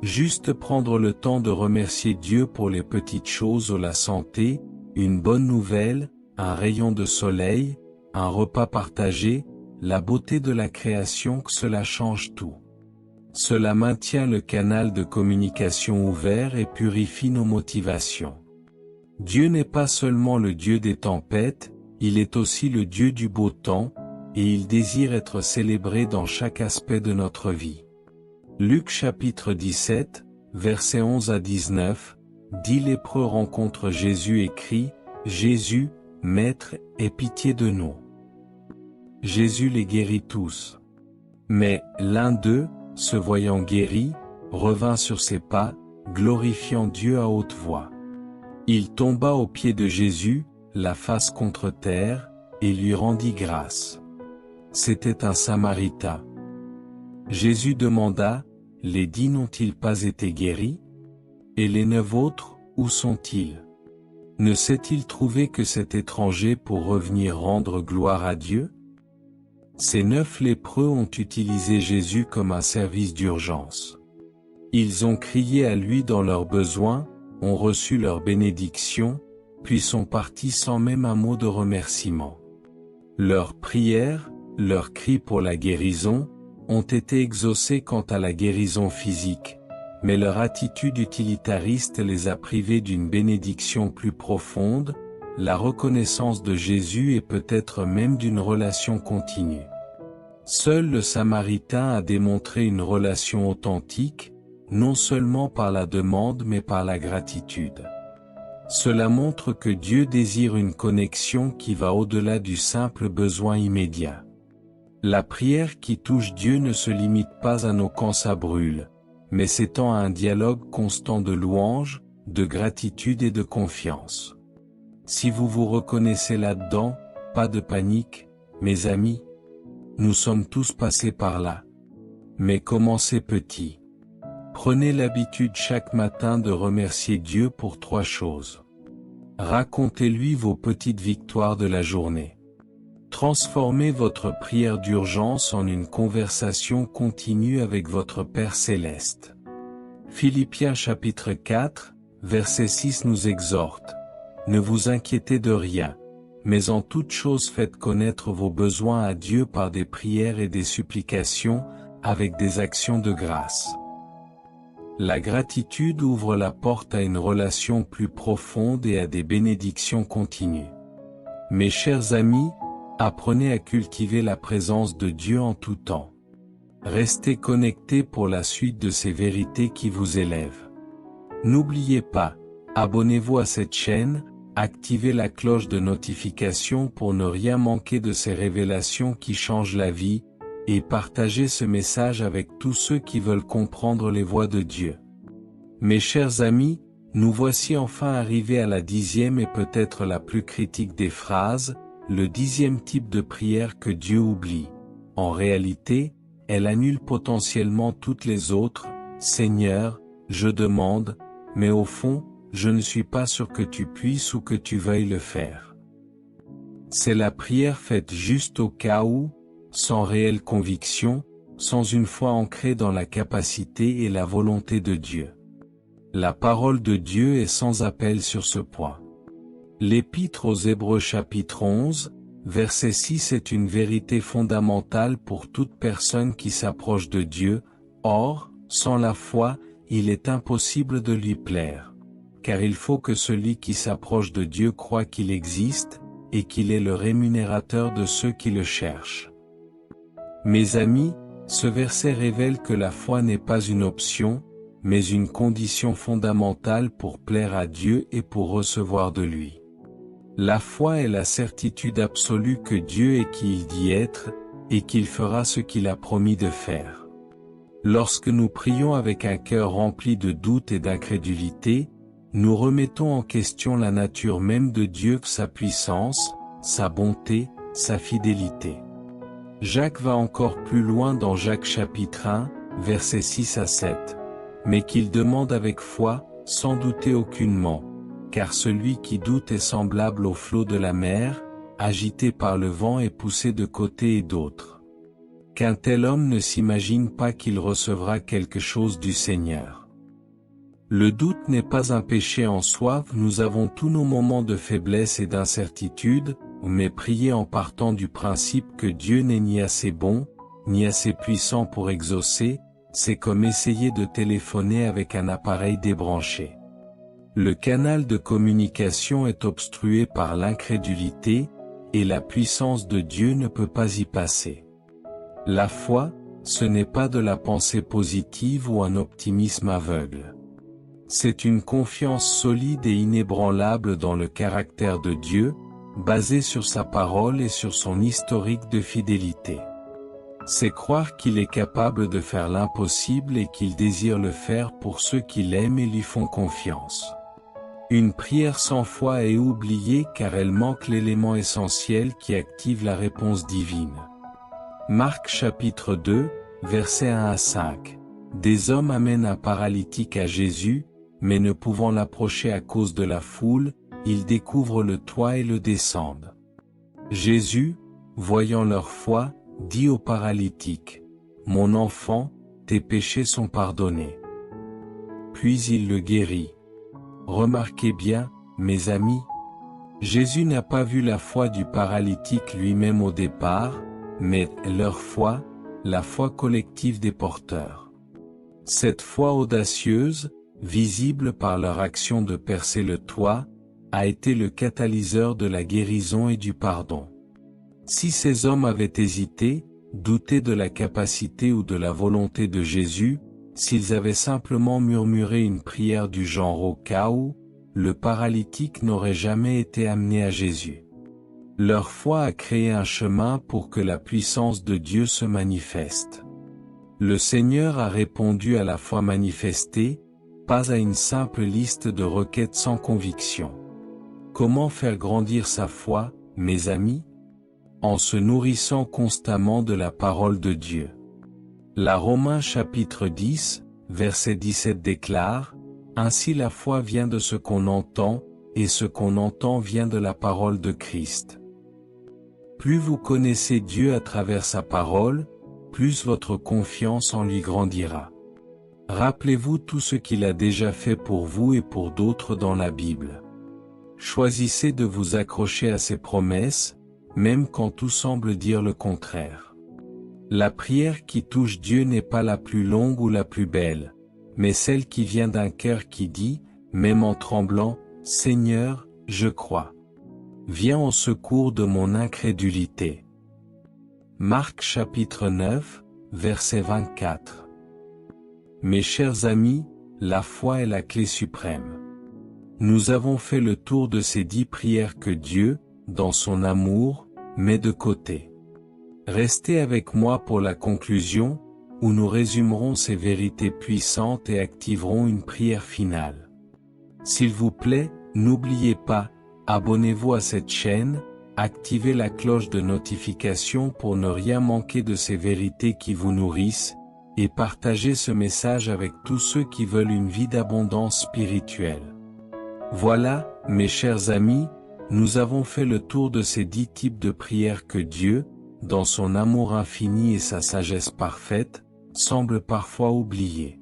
Juste prendre le temps de remercier Dieu pour les petites choses ou la santé, une bonne nouvelle, un rayon de soleil, un repas partagé, la beauté de la création, que cela change tout. Cela maintient le canal de communication ouvert et purifie nos motivations. Dieu n'est pas seulement le Dieu des tempêtes, il est aussi le Dieu du beau temps, et il désire être célébré dans chaque aspect de notre vie. Luc chapitre 17, versets 11 à 19, 10 lépreux rencontrent Jésus et crient, « Jésus, Maître, aie pitié de nous. » Jésus les guérit tous. Mais l'un d'eux, se voyant guéri, revint sur ses pas, glorifiant Dieu à haute voix. Il tomba aux pieds de Jésus, la face contre terre, et lui rendit grâce. C'était un Samaritain. Jésus demanda, « Les 10 n'ont-ils pas été guéris? Et les 9 autres, où sont-ils? Ne s'est-il trouvé que cet étranger pour revenir rendre gloire à Dieu ?» Ces 9 lépreux ont utilisé Jésus comme un service d'urgence. Ils ont crié à lui dans leurs besoins, ont reçu leur bénédiction, puis sont partis sans même un mot de remerciement. Leurs prières, leurs cris pour la guérison, ont été exaucés quant à la guérison physique, mais leur attitude utilitariste les a privés d'une bénédiction plus profonde, la reconnaissance de Jésus et peut-être même d'une relation continue. Seul le Samaritain a démontré une relation authentique, non seulement par la demande mais par la gratitude. Cela montre que Dieu désire une connexion qui va au-delà du simple besoin immédiat. La prière qui touche Dieu ne se limite pas à nos quand ça brûle, mais s'étend à un dialogue constant de louange, de gratitude et de confiance. Si vous vous reconnaissez là-dedans, pas de panique, mes amis. Nous sommes tous passés par là. Mais commencez petit. Prenez l'habitude chaque matin de remercier Dieu pour 3 choses. Racontez-lui vos petites victoires de la journée. Transformez votre prière d'urgence en une conversation continue avec votre Père céleste. Philippiens chapitre 4, verset 6 nous exhorte. Ne vous inquiétez de rien, mais en toute chose faites connaître vos besoins à Dieu par des prières et des supplications, avec des actions de grâce. La gratitude ouvre la porte à une relation plus profonde et à des bénédictions continues. Mes chers amis, apprenez à cultiver la présence de Dieu en tout temps. Restez connectés pour la suite de ces vérités qui vous élèvent. N'oubliez pas, abonnez-vous à cette chaîne, activez la cloche de notification pour ne rien manquer de ces révélations qui changent la vie, et partagez ce message avec tous ceux qui veulent comprendre les voies de Dieu. Mes chers amis, nous voici enfin arrivés à la 10e et peut-être la plus critique des phrases, le 10e type de prière que Dieu oublie. En réalité, elle annule potentiellement toutes les autres. Seigneur, je demande, mais au fond, je ne suis pas sûr que tu puisses ou que tu veuilles le faire. C'est la prière faite juste au cas où, sans réelle conviction, sans une foi ancrée dans la capacité et la volonté de Dieu. La parole de Dieu est sans appel sur ce point. L'Épître aux Hébreux chapitre 11, verset 6 est une vérité fondamentale pour toute personne qui s'approche de Dieu. Or, sans la foi, il est impossible de lui plaire. Car il faut que celui qui s'approche de Dieu croie qu'il existe, et qu'il est le rémunérateur de ceux qui le cherchent. Mes amis, ce verset révèle que la foi n'est pas une option, mais une condition fondamentale pour plaire à Dieu et pour recevoir de lui. La foi est la certitude absolue que Dieu est qui il dit être, et qu'il fera ce qu'il a promis de faire. Lorsque nous prions avec un cœur rempli de doute et d'incrédulité, nous remettons en question la nature même de Dieu, sa puissance, sa bonté, sa fidélité. Jacques va encore plus loin dans Jacques chapitre 1, versets 6 à 7. Mais qu'il demande avec foi, sans douter aucunement, car celui qui doute est semblable au flot de la mer, agité par le vent et poussé de côté et d'autre. Qu'un tel homme ne s'imagine pas qu'il recevra quelque chose du Seigneur. Le doute n'est pas un péché en soi, nous avons tous nos moments de faiblesse et d'incertitude, mais prier en partant du principe que Dieu n'est ni assez bon, ni assez puissant pour exaucer, c'est comme essayer de téléphoner avec un appareil débranché. Le canal de communication est obstrué par l'incrédulité, et la puissance de Dieu ne peut pas y passer. La foi, ce n'est pas de la pensée positive ou un optimisme aveugle. C'est une confiance solide et inébranlable dans le caractère de Dieu, basée sur sa parole et sur son historique de fidélité. C'est croire qu'il est capable de faire l'impossible et qu'il désire le faire pour ceux qui l'aiment et lui font confiance. Une prière sans foi est oubliée car elle manque l'élément essentiel qui active la réponse divine. Marc chapitre 2, versets 1 à 5. Des hommes amènent un paralytique à Jésus, mais ne pouvant l'approcher à cause de la foule, ils découvrent le toit et le descendent. Jésus, voyant leur foi, dit au paralytique, « Mon enfant, tes péchés sont pardonnés. » Puis il le guérit. Remarquez bien, mes amis, Jésus n'a pas vu la foi du paralytique lui-même au départ, mais leur foi, la foi collective des porteurs. Cette foi audacieuse, visible par leur action de percer le toit, a été le catalyseur de la guérison et du pardon. Si ces hommes avaient hésité, douté de la capacité ou de la volonté de Jésus, s'ils avaient simplement murmuré une prière du genre au cas où, le paralytique n'aurait jamais été amené à Jésus. Leur foi a créé un chemin pour que la puissance de Dieu se manifeste. Le Seigneur a répondu à la foi manifestée, pas à une simple liste de requêtes sans conviction. Comment faire grandir sa foi, mes amis? En se nourrissant constamment de la parole de Dieu. La Romains chapitre 10, verset 17 déclare, « Ainsi la foi vient de ce qu'on entend, et ce qu'on entend vient de la parole de Christ. » Plus vous connaissez Dieu à travers sa parole, plus votre confiance en lui grandira. Rappelez-vous tout ce qu'il a déjà fait pour vous et pour d'autres dans la Bible. Choisissez de vous accrocher à ses promesses, même quand tout semble dire le contraire. La prière qui touche Dieu n'est pas la plus longue ou la plus belle, mais celle qui vient d'un cœur qui dit, même en tremblant, « Seigneur, je crois. Viens au secours de mon incrédulité. » Marc chapitre 9, verset 24. Mes chers amis, la foi est la clé suprême. Nous avons fait le tour de ces 10 prières que Dieu, dans son amour, met de côté. Restez avec moi pour la conclusion, où nous résumerons ces vérités puissantes et activerons une prière finale. S'il vous plaît, n'oubliez pas, abonnez-vous à cette chaîne, activez la cloche de notification pour ne rien manquer de ces vérités qui vous nourrissent, et partagez ce message avec tous ceux qui veulent une vie d'abondance spirituelle. Voilà, mes chers amis, nous avons fait le tour de ces 10 types de prières que Dieu, dans son amour infini et sa sagesse parfaite, semble parfois oublier.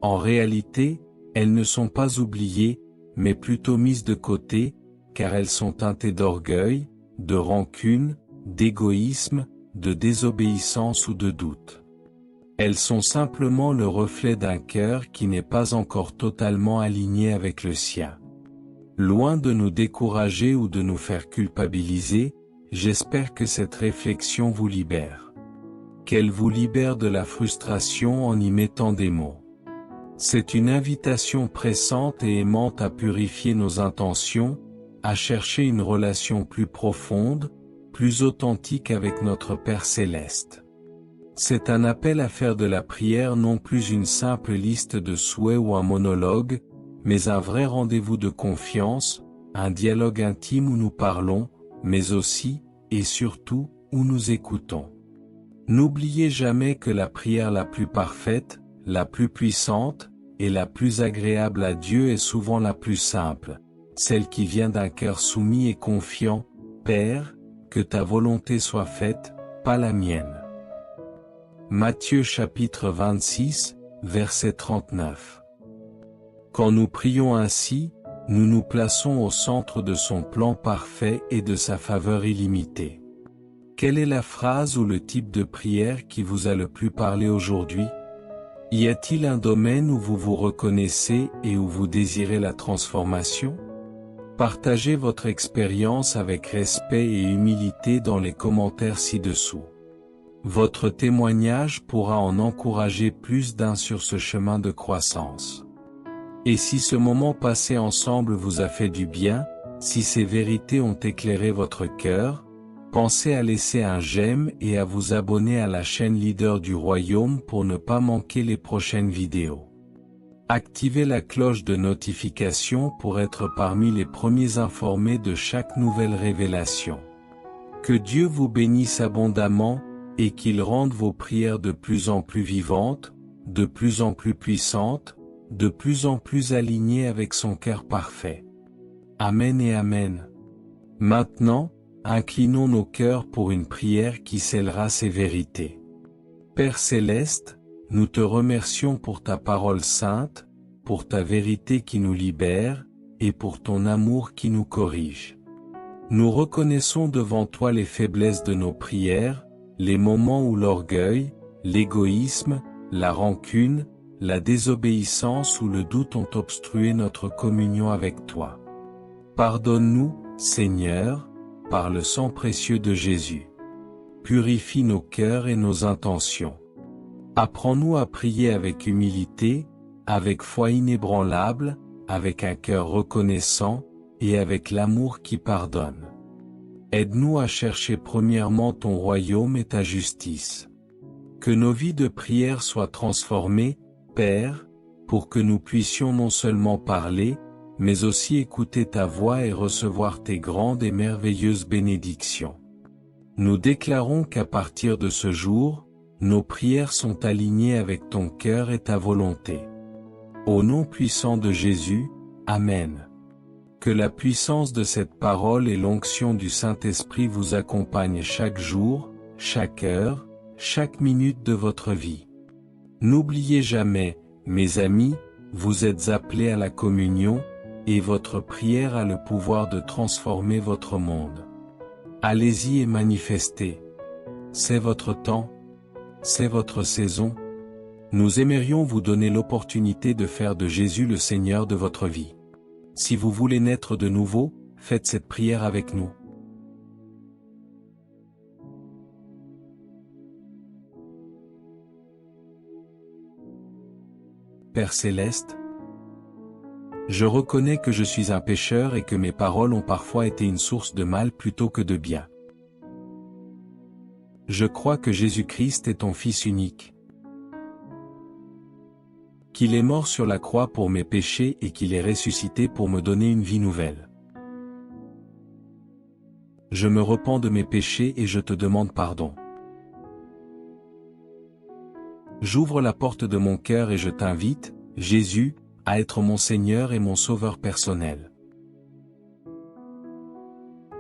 En réalité, elles ne sont pas oubliées, mais plutôt mises de côté, car elles sont teintées d'orgueil, de rancune, d'égoïsme, de désobéissance ou de doute. Elles sont simplement le reflet d'un cœur qui n'est pas encore totalement aligné avec le sien. Loin de nous décourager ou de nous faire culpabiliser, j'espère que cette réflexion vous libère. Qu'elle vous libère de la frustration en y mettant des mots. C'est une invitation pressante et aimante à purifier nos intentions, à chercher une relation plus profonde, plus authentique avec notre Père Céleste. C'est un appel à faire de la prière non plus une simple liste de souhaits ou un monologue, mais un vrai rendez-vous de confiance, un dialogue intime où nous parlons, mais aussi, et surtout, où nous écoutons. N'oubliez jamais que la prière la plus parfaite, la plus puissante, et la plus agréable à Dieu est souvent la plus simple, celle qui vient d'un cœur soumis et confiant, « Père, que ta volonté soit faite, pas la mienne. » Matthieu chapitre 26, verset 39. Quand nous prions ainsi, nous nous plaçons au centre de son plan parfait et de sa faveur illimitée. Quelle est la phrase ou le type de prière qui vous a le plus parlé aujourd'hui? Y a-t-il un domaine où vous vous reconnaissez et où vous désirez la transformation? Partagez votre expérience avec respect et humilité dans les commentaires ci-dessous. Votre témoignage pourra en encourager plus d'un sur ce chemin de croissance. Et si ce moment passé ensemble vous a fait du bien, si ces vérités ont éclairé votre cœur, pensez à laisser un j'aime et à vous abonner à la chaîne Leader du Royaume pour ne pas manquer les prochaines vidéos. Activez la cloche de notification pour être parmi les premiers informés de chaque nouvelle révélation. Que Dieu vous bénisse abondamment, et qu'il rende vos prières de plus en plus vivantes, de plus en plus puissantes, de plus en plus alignées avec son cœur parfait. Amen et Amen. Maintenant, inclinons nos cœurs pour une prière qui scellera ces vérités. Père Céleste, nous te remercions pour ta parole sainte, pour ta vérité qui nous libère, et pour ton amour qui nous corrige. Nous reconnaissons devant toi les faiblesses de nos prières, les moments où l'orgueil, l'égoïsme, la rancune, la désobéissance ou le doute ont obstrué notre communion avec toi. Pardonne-nous, Seigneur, par le sang précieux de Jésus. Purifie nos cœurs et nos intentions. Apprends-nous à prier avec humilité, avec foi inébranlable, avec un cœur reconnaissant, et avec l'amour qui pardonne. Aide-nous à chercher premièrement ton royaume et ta justice. Que nos vies de prière soient transformées, Père, pour que nous puissions non seulement parler, mais aussi écouter ta voix et recevoir tes grandes et merveilleuses bénédictions. Nous déclarons qu'à partir de ce jour, nos prières sont alignées avec ton cœur et ta volonté. Au nom puissant de Jésus, Amen. Que la puissance de cette parole et l'onction du Saint-Esprit vous accompagnent chaque jour, chaque heure, chaque minute de votre vie. N'oubliez jamais, mes amis, vous êtes appelés à la communion, et votre prière a le pouvoir de transformer votre monde. Allez-y et manifestez. C'est votre temps. C'est votre saison. Nous aimerions vous donner l'opportunité de faire de Jésus le Seigneur de votre vie. Si vous voulez naître de nouveau, faites cette prière avec nous. Père céleste, je reconnais que je suis un pécheur et que mes paroles ont parfois été une source de mal plutôt que de bien. Je crois que Jésus-Christ est ton Fils unique, qu'il est mort sur la croix pour mes péchés et qu'il est ressuscité pour me donner une vie nouvelle. Je me repens de mes péchés et je te demande pardon. J'ouvre la porte de mon cœur et je t'invite, Jésus, à être mon Seigneur et mon Sauveur personnel.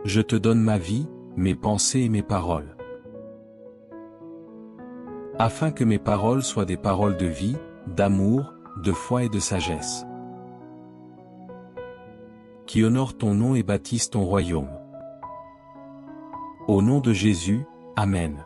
Je te donne ma vie, mes pensées et mes paroles. Afin que mes paroles soient des paroles de vie, d'amour, de foi et de sagesse, qui honorent ton nom et bâtissent ton royaume. Au nom de Jésus, Amen.